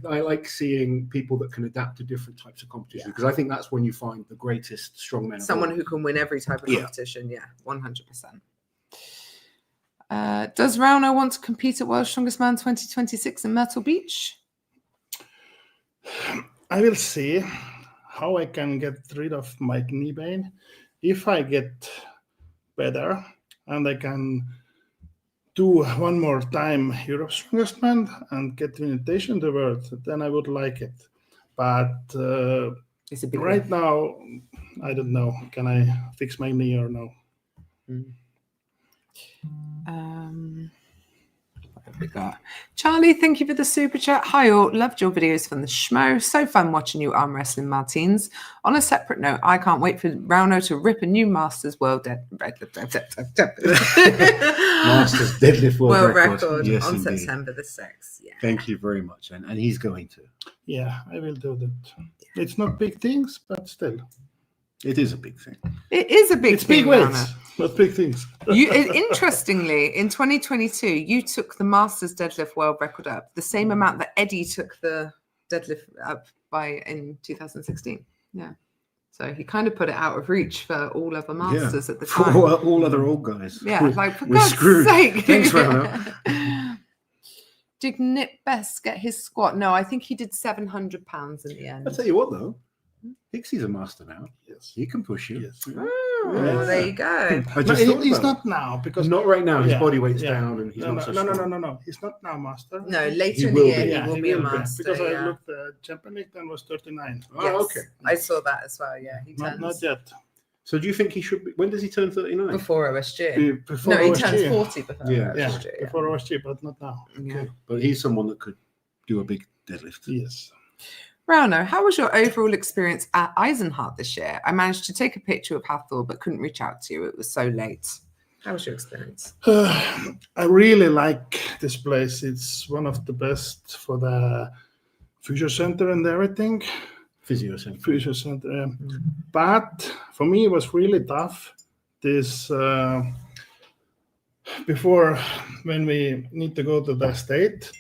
I like seeing people that can adapt to different types of competition because I think that's when you find the greatest strongmen. Someone who can win every type of competition. Yeah, 100%. Does Rauno want to compete at World's Strongest Man 2026 in Myrtle Beach? I will see how I can get rid of my knee pain. If I get better and I can do one more time Europe's Strongest Man and get the invitation to the world, then I would like it. But It's a big right now, I don't know. Can I fix my knee or no? What have we got? Charlie, thank you for the super chat. Hi all, loved your videos from the Schmo. So fun watching you arm wrestling Martins. On a separate note, I can't wait for Rauno to rip a new Masters World Masters Deadlift World Record. Yes, on indeed. September the 6th. Yeah. Thank you very much. And he's going to. Yeah, I will do that. It's not big things, but still. It is a big thing. It is a big It's thing, big weights, Rauno. not big things. Interestingly, in 2022, you took the Masters deadlift world record up the same amount that Eddie took the deadlift up by in 2016. Yeah. So he kind of put it out of reach for all other Masters at the For time. all other old guys. Yeah, like for we're God's screwed. sake. Thanks, Rauno. Did Nip Best get his squat? No, I think he did 700 pounds in the end. I'll tell you what, though. Pixie's a master now. Yes. He can push you. Yes. Oh, Yeah. there you go. I just thought He's about not now because Not right now. His Yeah, body weight's yeah. down and he's not so strong. No. He's not now master. No, He later in will the year be. he will be a master. Because I yeah. looked at Champion League and was 39. Oh, Yes, okay. I saw that as well. Yeah, he turns Not yet. So do you think he should be? When does he turn 39? before OSG. Before No, he OSG. turns 40 before Yeah. Yeah, OSG. Yeah. before OSG, but not now. Yeah. But he's someone that could do a big deadlift. Yes. Rauno, how was your overall experience at Eisenhart this year? I managed to take a picture of Hathor, but couldn't reach out to you. It was so late. How was your experience? I really like this place. It's one of the best for the Future Center and everything. Physio center. Future Center. Yeah. But for me, it was really tough. This before, when we need to go to the state,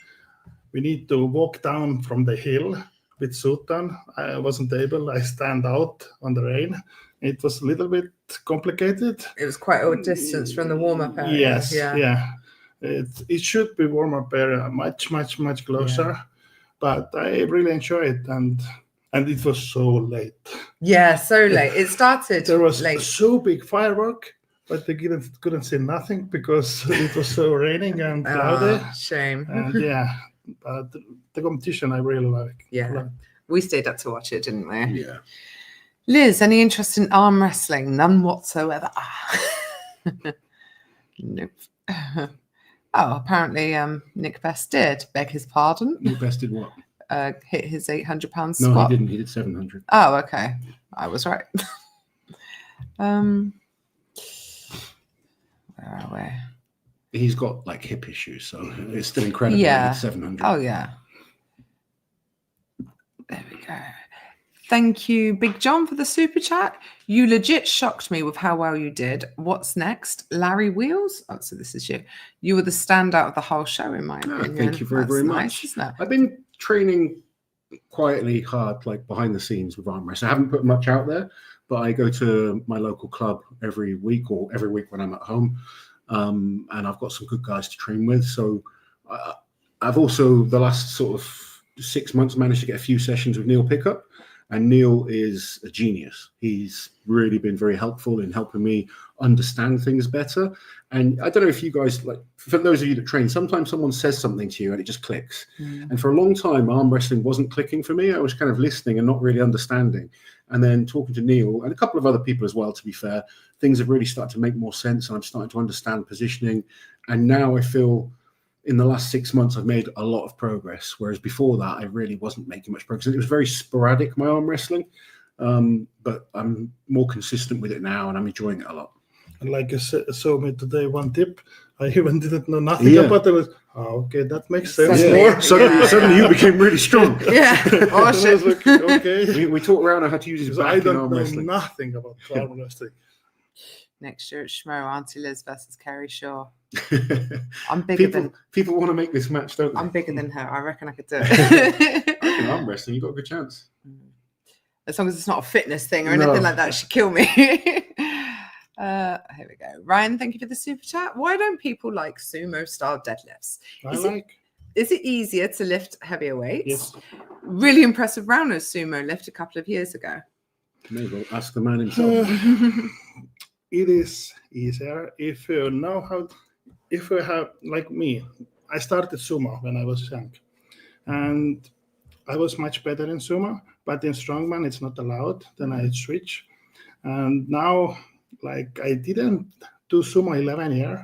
we need to walk down from the hill with Sultan. I wasn't able. I stand out on the rain. It was a little bit complicated. It was quite a distance from the warm-up area. Yes, Yeah. yeah. It should be warm-up area, much closer. Yeah. But I really enjoyed it, and it was so late. Yeah, so late. It started There was late. so big firework, but they couldn't see nothing because it was so raining and cloudy. Oh, shame. And yeah, but the competition I really like. Yeah. We stayed up to watch it, didn't we? Yeah. Liz, any interest in arm wrestling? None whatsoever. Nope. Oh, apparently Nick Best did. Beg his pardon. You bested what? Hit his 800-pound No, squat. he didn't. He did 700. Oh, okay. I was right. Where are we? He's got like hip issues, so it's still incredible. Yeah. He did 700. Oh, yeah. There we go. Thank you, Big John, for the super chat. You legit shocked me with how well you did. What's next? Larry Wheels? Oh, so this is you. You were the standout of the whole show, in my opinion. Thank you very, That's very nice, much. Isn't it? I've been training quietly hard, like behind the scenes with arm wrestling. I haven't put much out there, but I go to my local club every week or every week when I'm at home. And I've got some good guys to train with. So I've also, the last sort of 6 months, managed to get a few sessions with Neil Pickup. And Neil is a genius. He's really been very helpful in helping me understand things better. And I don't know if you guys, like, for those of you that train, sometimes someone says something to you and it just clicks. And for a long time, arm wrestling wasn't clicking for me. I was kind of listening and not really understanding. And then talking to Neil and a couple of other people as well, to be fair, things have really started to make more sense. And I'm starting to understand positioning. And now I feel in the last 6 months, I've made a lot of progress. Whereas before that, I really wasn't making much progress. It was very sporadic, my arm wrestling. But I'm more consistent with it now and I'm enjoying it a lot. And like you showed me today, one tip, I even didn't know nothing about it. Okay, that makes sense more. Suddenly you became really strong. Oh, I was like, okay. We taught Rauno how to use his back I don't in arm know wrestling. nothing about arm wrestling. Next year at Schmo, Auntie Liz versus Kerry Shaw. I'm bigger than people want to make this match, don't they? I'm bigger than her. I reckon I could do it. I think arm wrestling, you've got a good chance. As long as it's not a fitness thing or No. anything like that, she'd kill me. Here we go. Ryan, thank you for the super chat. Why don't people like sumo style deadlifts? Is it easier to lift heavier weights? Yes. Really impressive Rauno's sumo lift a couple of years ago. Maybe I'll ask the man himself. It is easier if you know how, if you have, like me, I started sumo when I was young. And I was much better in sumo, but in strongman it's not allowed. Then I switch. And now, like, I didn't do sumo 11 years.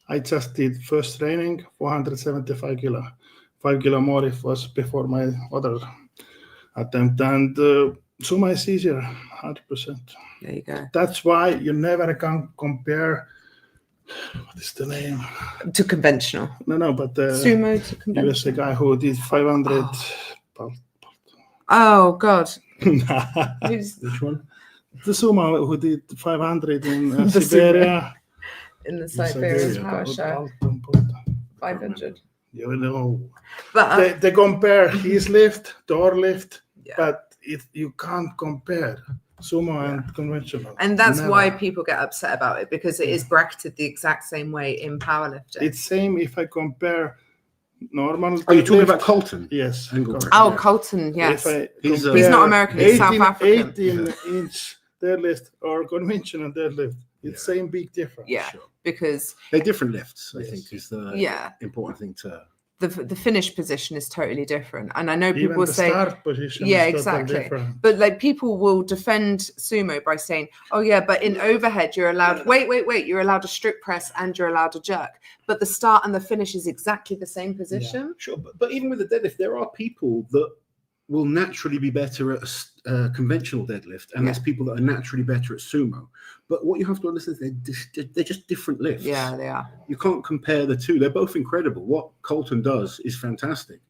I just did first training 475 kilo. 5 kilo more if was before my other attempt. And sumo is easier, 100%. There you go. That's why you never can compare. What is the name? To conventional. No, but Sumo to he was the conventional. guy who did 500. Oh, God. Which one? The sumo who did 500 in The Siberia. In the Siberian Siberia. Power Show. 500. You know. But They compare his lift, door lift, Yeah. but you can't compare sumo and conventional. and that's Never. why people get upset about it, because it is bracketed the exact same way in powerlifting. It's same if I compare normal. Are you talking deadlift. about Colton? Yes. Engelbert. Oh, Yeah. Colton, yes. If I He's compare not American, he's South African. 18-inch deadlift or conventional deadlift, it's same big difference. Yeah, Sure. because They're different lifts, I Yes. think, is the yeah, important thing to. the finish position is totally different. And I know people Even will the say, start position yeah, is totally exactly. different. But like people will defend sumo by saying, oh yeah, but in overhead you're allowed, wait, you're allowed a strip press and you're allowed a jerk. But the start and the finish is exactly the same position. Sure, but even with the deadlift, there are people that will naturally be better at a conventional deadlift, and there's people that are naturally better at sumo. But what you have to understand is they're just different lifts. Yeah, they are. You can't compare the two. They're both incredible. What Colton does is fantastic,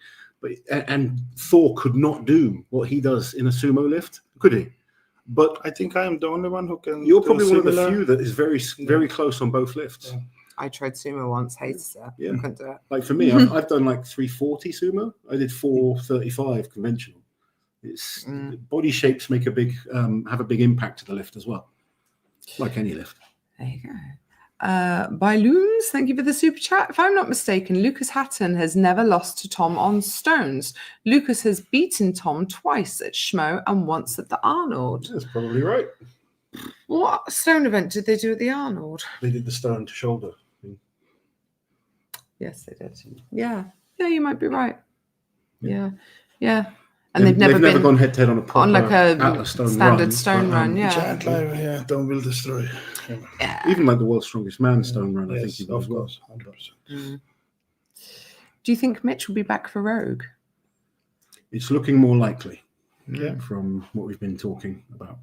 but and Thor could not do what he does in a sumo lift, could he? But I think I'm the only one who can. you're do probably one of the similar. few that is very close on both lifts. Yeah. I tried sumo once, hated it. Yeah. Couldn't do it. Like for me, I've done like 340 sumo. I did 435 conventional. It's body shapes make a big have a big impact to the lift as well, like any lift. There you go. By Loons, thank you for the super chat. If I'm not mistaken, Lucas Hatton has never lost to Tom on stones. Lucas has beaten Tom twice at Schmo and once at the Arnold. That's probably right. What stone event did they do at the Arnold? They did the stone to shoulder thing. Yes, they did. Yeah, you might be right. Yeah. And They've never been gone head to head on a proper on like a Atlas stone standard run, stone but, run. Yeah. Giant live, yeah, don't will destroy. Yeah. Even like the world's strongest man stone run, I think Yes, he did of as well. course, 100%. Do you think Mitch will be back for Rogue? It's looking more likely. Yeah. From what we've been talking about.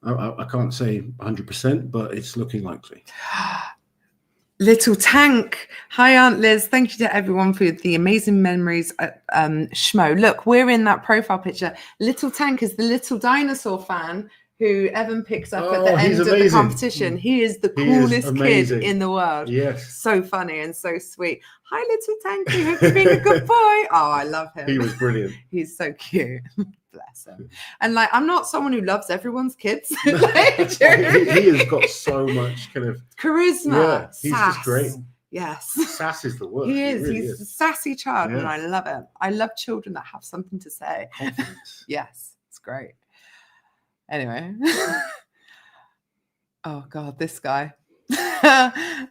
I can't say 100%, but it's looking likely. Little Tank. Hi, Aunt Liz. Thank you to everyone for the amazing memories at Schmo. Look, we're in that profile picture. Little Tank is the little dinosaur fan who Evan picks up at the end of the competition. He is the coolest kid in the world. Yes. So funny and so sweet. Hi, Little Tanky. Hope you're being a good boy. Oh, I love him. He was brilliant. He's so cute. Bless him. And like, I'm not someone who loves everyone's kids. Like, he has got so much kind of charisma. Yeah, he's sass. just great. Yes. Sass is the word. He is. Really He's a sassy child, and Yeah. I love it. I love children that have something to say. Confidence. Yes, it's great. Anyway. Oh God, this guy.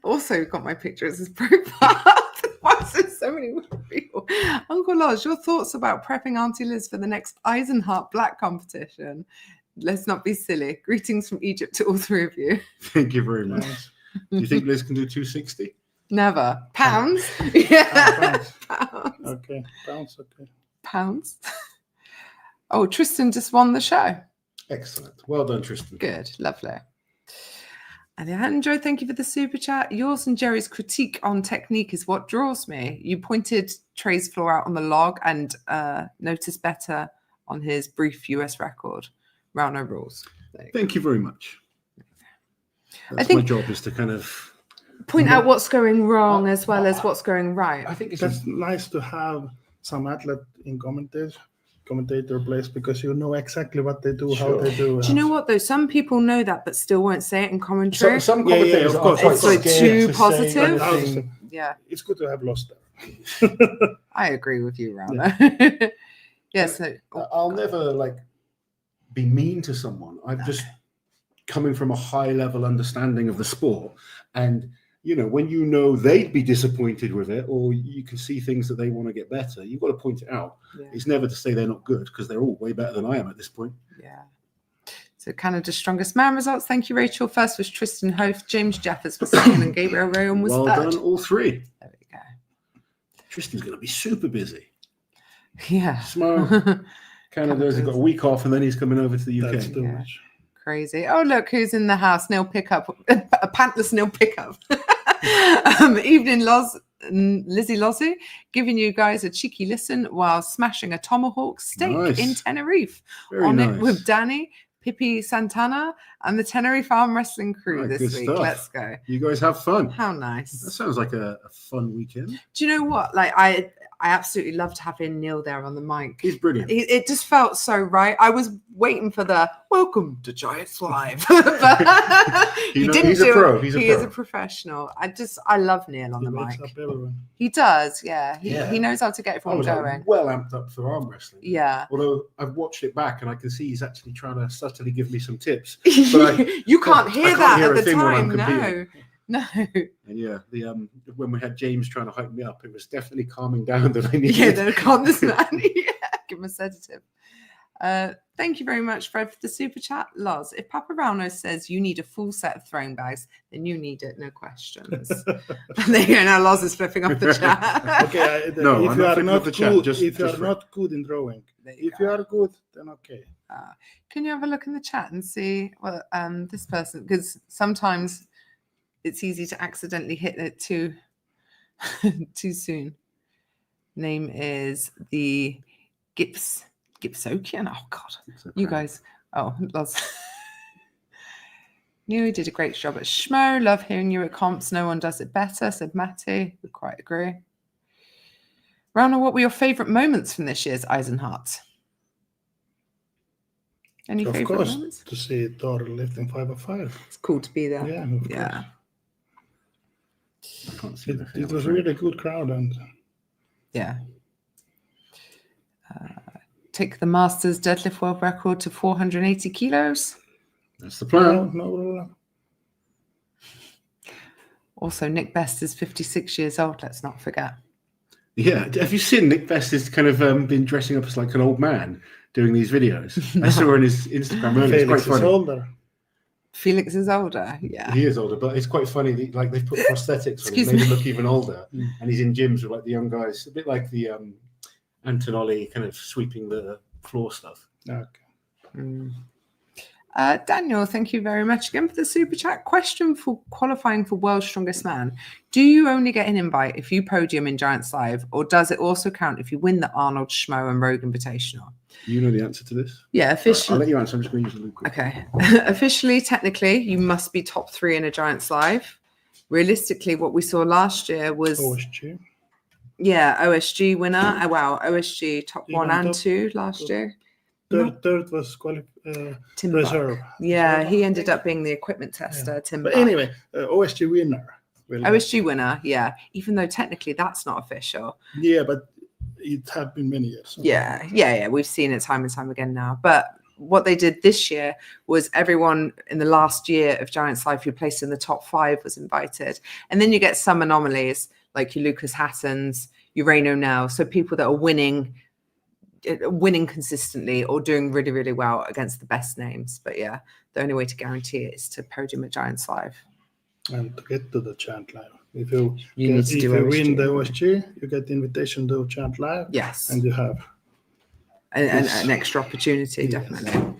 Also got my picture as his profile. Why is there so many people? Uncle Lodge, your thoughts about prepping Auntie Liz for the next Eisenhart Black competition? Let's not be silly. Greetings from Egypt to all three of you. Thank you very much. Do you think Liz can do 260? Never. Pounds? Yeah. Pounds. Pounds. Okay, pounds. Okay. Pounds. Oh, Tristan just won the show. Excellent. Well done, Tristan. Good. Lovely. And Andrew, thank you for the super chat. Yours and Jerry's critique on technique is what draws me. You pointed Trey's floor out on the log and noticed better on his brief US record. Rauno rules. Thank you very much. I That's think my job, is to kind of point out what's going wrong as well as what's going right. I think it's That's nice to have some athlete in commentator place, because you know exactly what they do, how they do. Do you know what though? Some people know that, but still won't say it in commentary. some Yeah, commentators of are course. quite It's like scared too to say positive. anything. Yeah, It's good to have lost there. I agree with you, Rauno. Yeah, so I'll never be mean to someone. I'm just coming from a high level understanding of the sport, and when they'd be disappointed with it, or you can see things that they want to get better, you've got to point it out. yeah. It's never to say they're not good, because they're all way better than I am at this point. Yeah. So Canada's strongest man results. Thank you, Rachel. First was Tristan Hof, James Jeffers was second, and Gabriel Rayon was Well third. done, all three. There we go. Tristan's going to be super busy. Yeah. Smo, Canada's got a week off, and then he's coming over to the UK. That's too Yeah. much. Crazy. Oh, look who's in the house. Neil Pickup. A pantless Neil Pickup. Evening, Lizzie Lozzie, giving you guys a cheeky listen while smashing a tomahawk steak Nice. in Tenerife. Very On nice. it with Danny, Pippi Santana, and the Tenerife Arm Wrestling crew Right, this good week. stuff. Let's go. You guys have fun. How That nice. sounds like a fun weekend. Do you know what? I absolutely loved having Neil there on the mic. He's brilliant. It just felt so right. I was waiting for the welcome to Giants Live. But he didn't he's a do pro. it. He's a He pro. is a professional. I love Neil on He the wakes mic. up everyone. He does, yeah. Yeah. He knows how to get I everyone was going. well amped up for arm wrestling. Yeah. Although I've watched it back, and I can see he's actually trying to subtly give me some tips. But You can't hear I can't that hear a at the thing when I'm time. No. competing. No. And yeah, when we had James trying to hype me up, it was definitely calming down that I needed. Yeah, they can't this man. Yeah, give him a sedative. Thank you very much, Fred, for the super chat. Loz, if Papa Rauno says you need a full set of throwing bags, then you need it, no questions. And there you go, now Loz is flipping off the chat. Okay, No, if I'm you not are thinking not of the chat, good, just- if you just are for- not good in drawing, There you if go. you are good, then okay. Can you have a look in the chat and see what this person, because sometimes it's easy to accidentally hit it too soon. Name is the Gibsokian. Oh God, you guys. Oh, lots. Knew he did a great job at Schmo. Love hearing you at comps. No one does it better, said Matty. We quite agree. Rauno, what were your favourite moments from this year's Eisenhart? Any Of favourite course, moments? to see daughter lifting 505. It's cool to be there. Yeah, of Yeah. course. I can't see the thing, It was I'm afraid. really good crowd, and Yeah. Take the Masters deadlift world record to 480 kilos. That's the plan. no problem. Also, Nick Best is 56 years old. Let's not forget. Yeah, have you seen Nick Best has kind of been dressing up as like an old man doing these videos? I saw on his Instagram earlier. It's quite Felix is funny. older. Felix is older. Yeah. He is older, but it's quite funny. Like they've put prosthetics on him, Excuse made me. him look even older, Mm. and he's in gyms with like the young guys, a bit like the Antonelli kind of sweeping the floor stuff. Okay. Mm. Daniel, thank you very much again for the super chat. Question for qualifying for World's Strongest Man. Do you only get an invite if you podium in Giants Live, or does it also count if you win the Arnold, Schmo and Rogue Invitational? You know the answer to this? Yeah, Right, I'll officially. let you answer. I'm just going to use the loop. Okay. Officially, technically, you must be top 3 in a Giants Live. Realistically, what we saw last year was, OSG. yeah, OSG winner. Oh, wow, OSG top Even 1 and top- 2 last year. Third was Tim reserve. Buck. Yeah, he ended up being the equipment tester, Tim But Buck. anyway, OSG winner. Well, OSG winner, yeah. Even though technically that's not official. yeah, but it had been many years. Yeah. We've seen it time and time again now. But what they did this year was everyone in the last year of Giants Life who placed in the top 5 was invited. And then you get some anomalies like your Lucas Hattons, your Rauno now. So people that are winning consistently or doing really, really well against the best names. But yeah, the only way to guarantee it is to podium at Giants Live. And to get to the Chant Live. If you need to do win OSG. the OSG, you get the invitation to Chant Live. Yes. And you have an extra opportunity, Yes. definitely.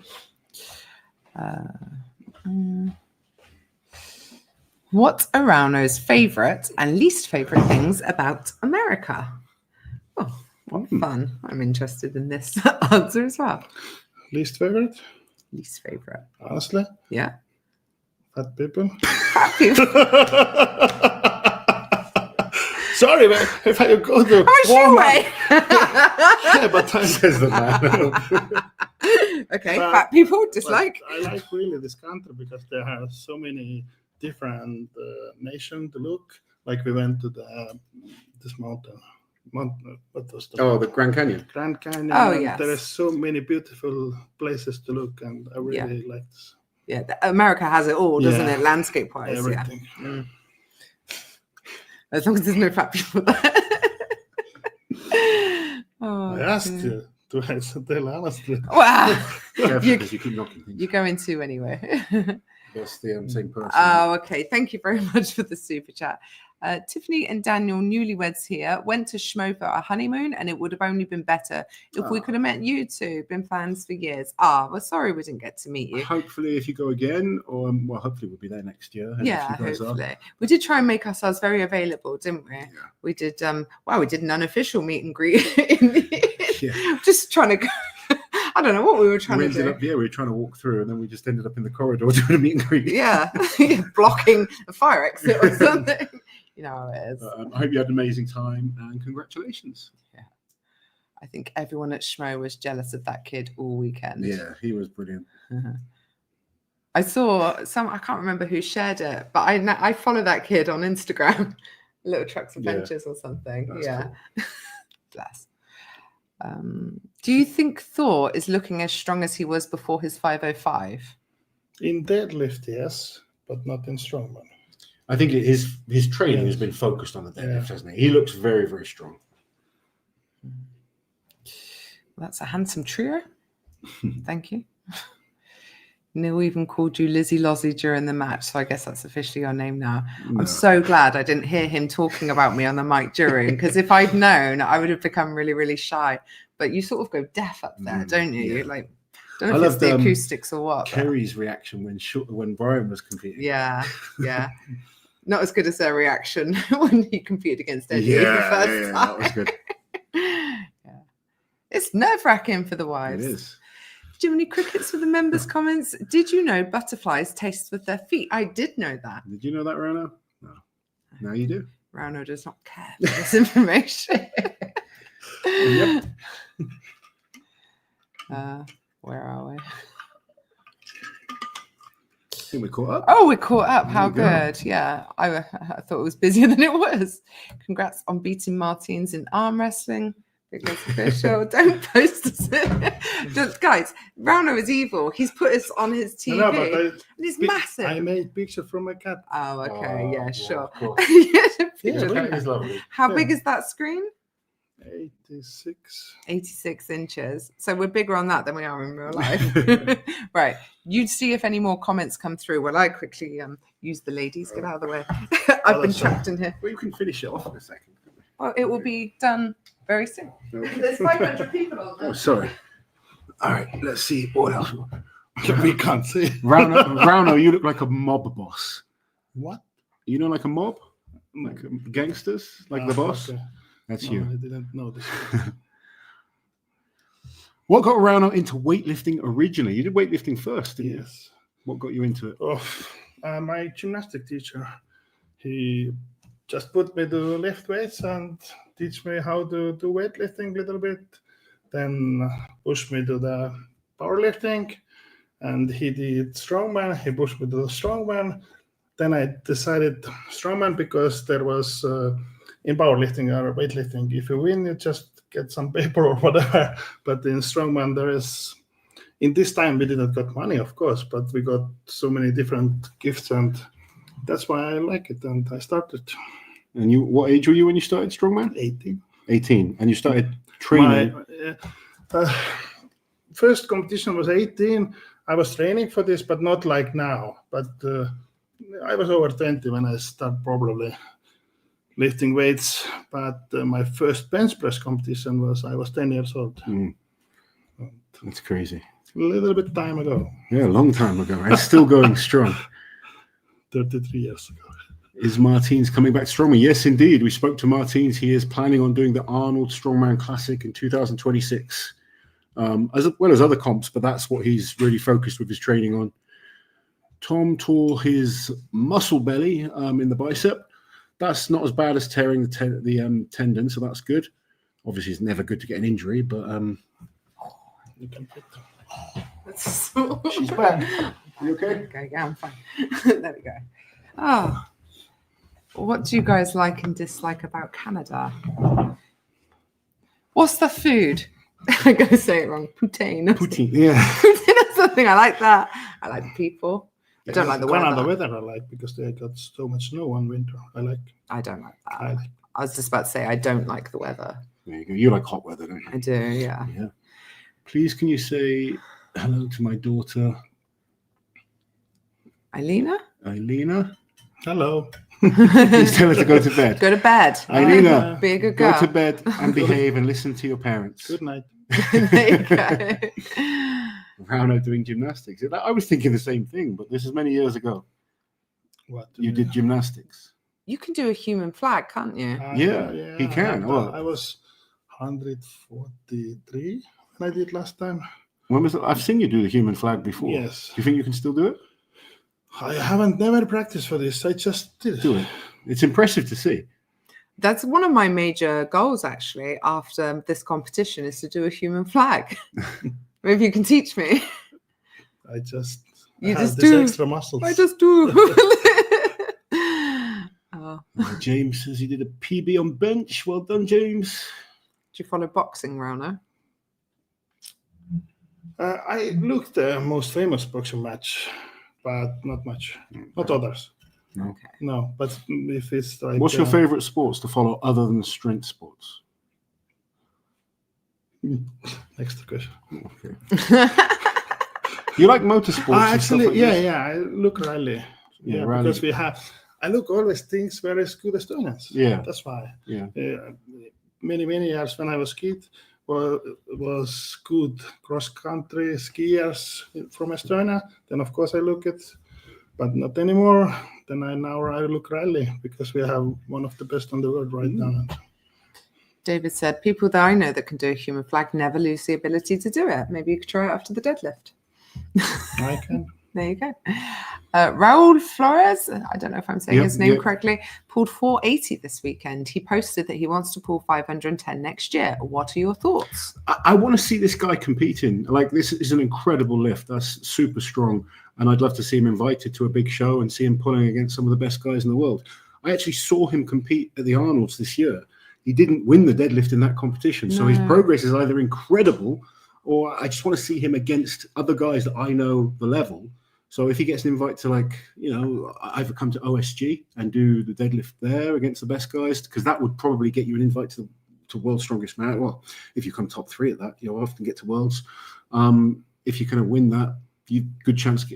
What are Rauno's favourite and least favourite things about America? Oh, what fun. I'm interested in this answer as well. least favorite, Least favourite. honestly, Yeah. fat people. Fat people. Sorry, but if I go to Oh, Walmart, sure. yeah, but Says the man. Okay, But- fat people, but dislike. I like really this country because there are so many different nations to look. Like we went to this mountain. What was the Oh, the Grand Canyon. Grand Canyon? Oh, and yes. There are so many beautiful places to look, and I really like this. Yeah, America has it all, doesn't Yeah. it? Landscape-wise, yeah. Everything. As long as there's no fat people there. Oh, I asked dear. you to tell honestly. Wow. Careful, You- 'cause you keep knocking things. You go in 2 anyway. That's the same person. Oh, okay. Thank you very much for the super chat. Tiffany and Daniel, newlyweds here, went to Schmo for our honeymoon, and it would have only been better if we could have met you two. Been plans for years. We're sorry we didn't get to meet you. Hopefully, if you go again, or well, hopefully we'll be there next year. and if Yeah, you guys are. hopefully. We did try and make ourselves very available, didn't we? Yeah. We did. We did an unofficial meet and greet. Yeah. Just trying to go. I don't know what we were trying We to ended do. up, we were trying to walk through, and then we just ended up in the corridor doing a meet and greet. Yeah, blocking a fire exit or something. You know how it is. I hope you had an amazing time, and congratulations. I think everyone at Schmo was jealous of that kid all weekend. Yeah, he was brilliant. I saw I can't remember who shared it, but I follow that kid on Instagram, Little Trucks Adventures or something. That's yeah. cool. Bless. Do you think Thor is looking as strong as he was before his 505? In deadlift, yes, but not in strongman. I think his training has been focused on the deadlift, hasn't he? He looks very, very strong. Well, that's a handsome trio. Thank you. Neil even called you Lizzie Lozzie during the match, so I guess that's officially your name now. No. I'm so glad I didn't hear him talking about me on the mic during, because if I'd known, I would have become really, really shy. But you sort of go deaf up there, don't you? yeah. You're like, don't know I if it's loved, the acoustics or what. but- Kerry's reaction when Brian was competing. Yeah. Not as good as their reaction when he competed against Eddie the first time. that was good. Yeah. It's nerve-wracking for the wives. It is. Do you have any crickets for the members' comments? Did you know butterflies taste with their feet? I did know that. Did you know that, Rauno? No. Now you do. Rauno does not care for this information. Yep. Where are we? I think we caught up. Oh, we're caught up. How There you go. good. Yeah. I thought it was busier than it was. Congrats on beating Martins in arm wrestling. Because official, don't post us. Just, guys, Rauno is evil. He's put us on his TV. No, but and it's massive. I made picture from my cat. Oh, okay. Yeah, sure. Of course. Yeah, the Yeah, picture. it is lovely. How Yeah. big is that screen? 86. 86 inches. So we're bigger on that than we are in real life. Right. You see if any more comments come through. Well, I quickly use the ladies. Get out of the way. I've been trapped in here. Well, you can finish it off in a second. Well, it will be done very soon. Okay. There's 500 people on Oh, there. sorry. All right, let's see what else. We can't see. Rauno, you look like a mob boss. What? You know, like a mob, like gangsters, like the boss. Okay. That's No, you. I didn't know this. What got Rauno into weightlifting originally? You did weightlifting first, didn't you? Yes. What got you into it? Oh, my gymnastic teacher, he just put me to lift weights and teach me how to do weightlifting a little bit. Then pushed me to the powerlifting, and he did strongman. He pushed me to the strongman. Then I decided strongman because there was in powerlifting or weightlifting, if you win, you just get some paper or whatever. But in strongman, there is in this time we didn't got money, of course, but we got so many different gifts, and that's why I like it. And I started. And what age were you when you started Strongman? 18. 18, and you started training. First competition was 18. I was training for this, but not like now. But I was over 20 when I started probably lifting weights. But my first bench press competition I was 10 years old. That's crazy. A little bit time ago. Yeah, a long time ago. And still going strong. 33 years ago. Is Martins coming back stronger? Yes, indeed. We spoke to Martins. He is planning on doing the Arnold Strongman Classic in 2026, as well as other comps, but that's what he's really focused with his training on. Tom tore his muscle belly in the bicep. That's not as bad as tearing the tendon, so that's good. Obviously, it's never good to get an injury, but You can fit. she's back. You okay? Okay, yeah, I'm fine. There we go. Oh, what do you guys like and dislike about Canada? What's the food? I'm going to say it wrong. Poutine. Poutine, yeah. Poutine is something. I like that. I like the people. I don't like the weather. Canada weather I like because they got so much snow on winter. I don't like that. I like. I was just about to say I don't like the weather. There you go. You like hot weather, don't you? I do, yeah. Yeah. Please, can you say hello to my daughter, Eilina? Hello. Please tell her to go to bed. Go to bed. Eilina, Be a good girl. go to bed and behave and listen to your parents. Good night. There you go. Rauno doing gymnastics. I was thinking the same thing, but this is many years ago. What? You did gymnastics. You can do a human flag, can't you? Yeah, he can. I was 143 when I did last time. When was it? I've seen you do the human flag before. Yes. Do you think you can still do it? I haven't never practiced for this. I just did it. Do it. It's impressive to see. That's one of my major goals, actually, after this competition is to do a human flag. Maybe you can teach me. I just You have just this do. extra muscles. I just do. Oh. James says he did a PB on bench. Well done, James. Do you follow boxing, Rauno? I looked the most famous boxing match, but not much. Not others. No. Okay. No, but if it's like... What's your favorite sports to follow other than strength sports? Next question. Okay. You like motorsports? Actually, and stuff like this? I look rally. Yeah, Because rally. I look always things where it's good Estonians. Yeah. That's why. Yeah. Many years when I was kid, was good cross-country skiers from Estonia. Then, of course, I look at, but not anymore. Then I look rally because we have one of the best on the world right now. David said, people that I know that can do a human flag never lose the ability to do it. Maybe you could try it after the deadlift. I can. There you go. Raul Flores, I don't know if I'm saying his name correctly, pulled 480 this weekend. He posted that he wants to pull 510 next year. What are your thoughts? I want to see this guy competing. Like, this is an incredible lift. That's super strong. And I'd love to see him invited to a big show and see him pulling against some of the best guys in the world. I actually saw him compete at the Arnolds this year. He didn't win the deadlift in that competition. So his progress is either incredible or I just want to see him against other guys that I know the level. So if he gets an invite to, either come to OSG and do the deadlift there against the best guys, because that would probably get you an invite to World's Strongest Man. Well, if you come top 3 at that, you'll often get to Worlds. If you kind of win that, you've good chance.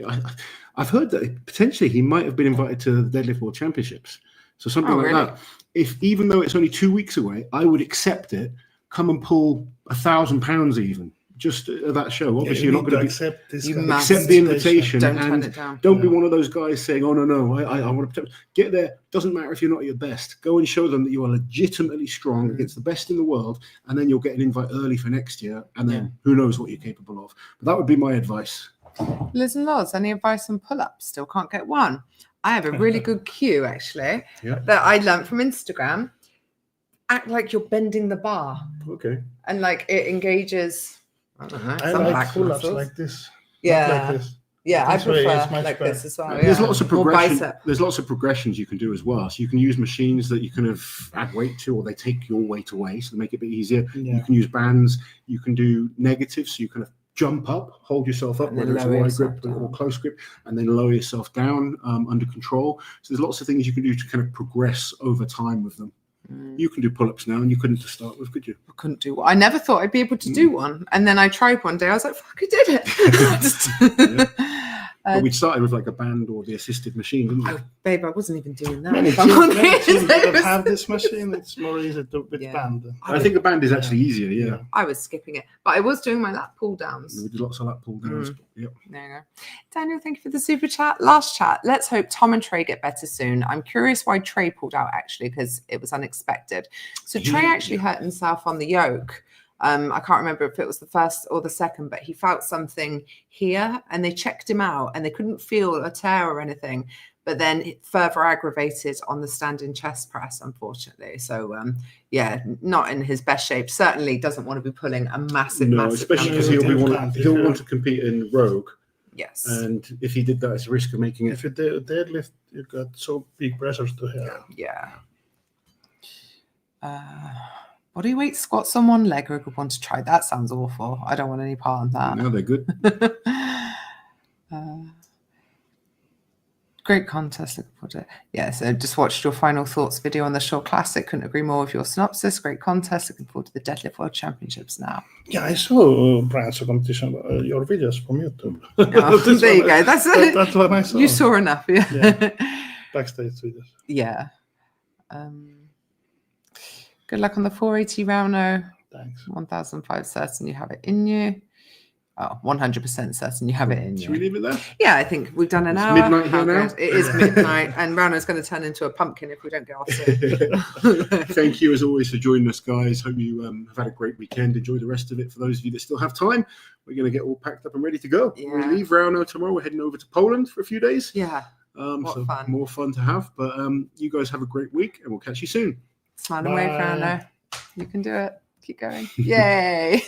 I've heard that potentially he might have been invited to the Deadlift World Championships. So something like that. Even though it's only 2 weeks away, I would accept it. Come and pull 1,000 pounds even. Just at that show. Obviously, you're not going to accept this. Accept the invitation. Don't turn it down. Don't be one of those guys saying, "Oh no, I want to protect." Get there. Doesn't matter if you're not at your best. Go and show them that you are legitimately strong against the best in the world, and then you'll get an invite early for next year. And then who knows what you're capable of. But that would be my advice. Liz and Loz, any advice on pull-ups? Still can't get one. I have a really good cue actually that I learned from Instagram. Act like you're bending the bar. Okay. And like it engages. I don't know. I some like back pull-ups muscles. like this. Yeah. Not like this. Yeah, I This way is prefer much like better. this as well. There's lots of More progression. bicep. There's lots of progressions you can do as well. So you can use machines that you kind of add weight to, or they take your weight away, so they make it a bit easier. Yeah. You can use bands. You can do negatives, so you kind of jump up, hold yourself up, And then whether it's a lower wide yourself grip or down. close grip, and then lower yourself down under control. So there's lots of things you can do to kind of progress over time with them. You can do pull-ups now, and you couldn't to start with, could you? I couldn't do one. I never thought I'd be able to do one. And then I tried one day. I was like, fuck, I did it. But we started with like a band or the assisted machine, didn't we? Oh, babe, I wasn't even doing that. Many if I'm teams honest. that have this machine, it's more easy to with band. I think a band is actually easier, yeah. I was skipping it, but I was doing my lat pull downs. We did lots of lat pull downs. Yep. There you go. Daniel, thank you for the super chat. Last chat. Let's hope Tom and Trey get better soon. I'm curious why Trey pulled out, actually, because it was unexpected. So Trey actually hurt himself on the yoke. I can't remember if it was the first or the second, but he felt something here and they checked him out and they couldn't feel a tear or anything. But then it further aggravated on the standing chest press, unfortunately. So, not in his best shape. Certainly doesn't want to be pulling a massive, especially because he'll want to compete in Rogue. Yes. And if he did that, it's a risk of making it. If you deadlift, you got so big pressures to here. Yeah. Body weight squats on one leg. I could want to try. That sounds awful. I don't want any part of that. No, they're good. Great contest. Looking forward to it. Yeah, so just watched your final thoughts video on the Shore Classic. Couldn't agree more with your synopsis. Great contest. Looking forward to the Deadlift World Championships now. Yeah, I saw Brian's competition, your videos from YouTube. Oh, there you go. That's what I saw. You saw enough, yeah. Backstage videos. Yeah. Good luck on the 480 Rauno. Thanks. 1,005 certain you have it in you. Oh, 100% certain you have it in you. Should we leave it there? Yeah, I think we've done an hour. Midnight here now? It is midnight, and Rauno's going to turn into a pumpkin if we don't get off soon. Thank you, as always, for joining us, guys. Hope you have had a great weekend. Enjoy the rest of it. For those of you that still have time, we're going to get all packed up and ready to go. Yeah. We leave Rauno tomorrow. We're heading over to Poland for a few days. Yeah. So fun. more fun to have. But you guys have a great week, and we'll catch you soon. Smile and wave, Rauno. You can do it. Keep going. Yay.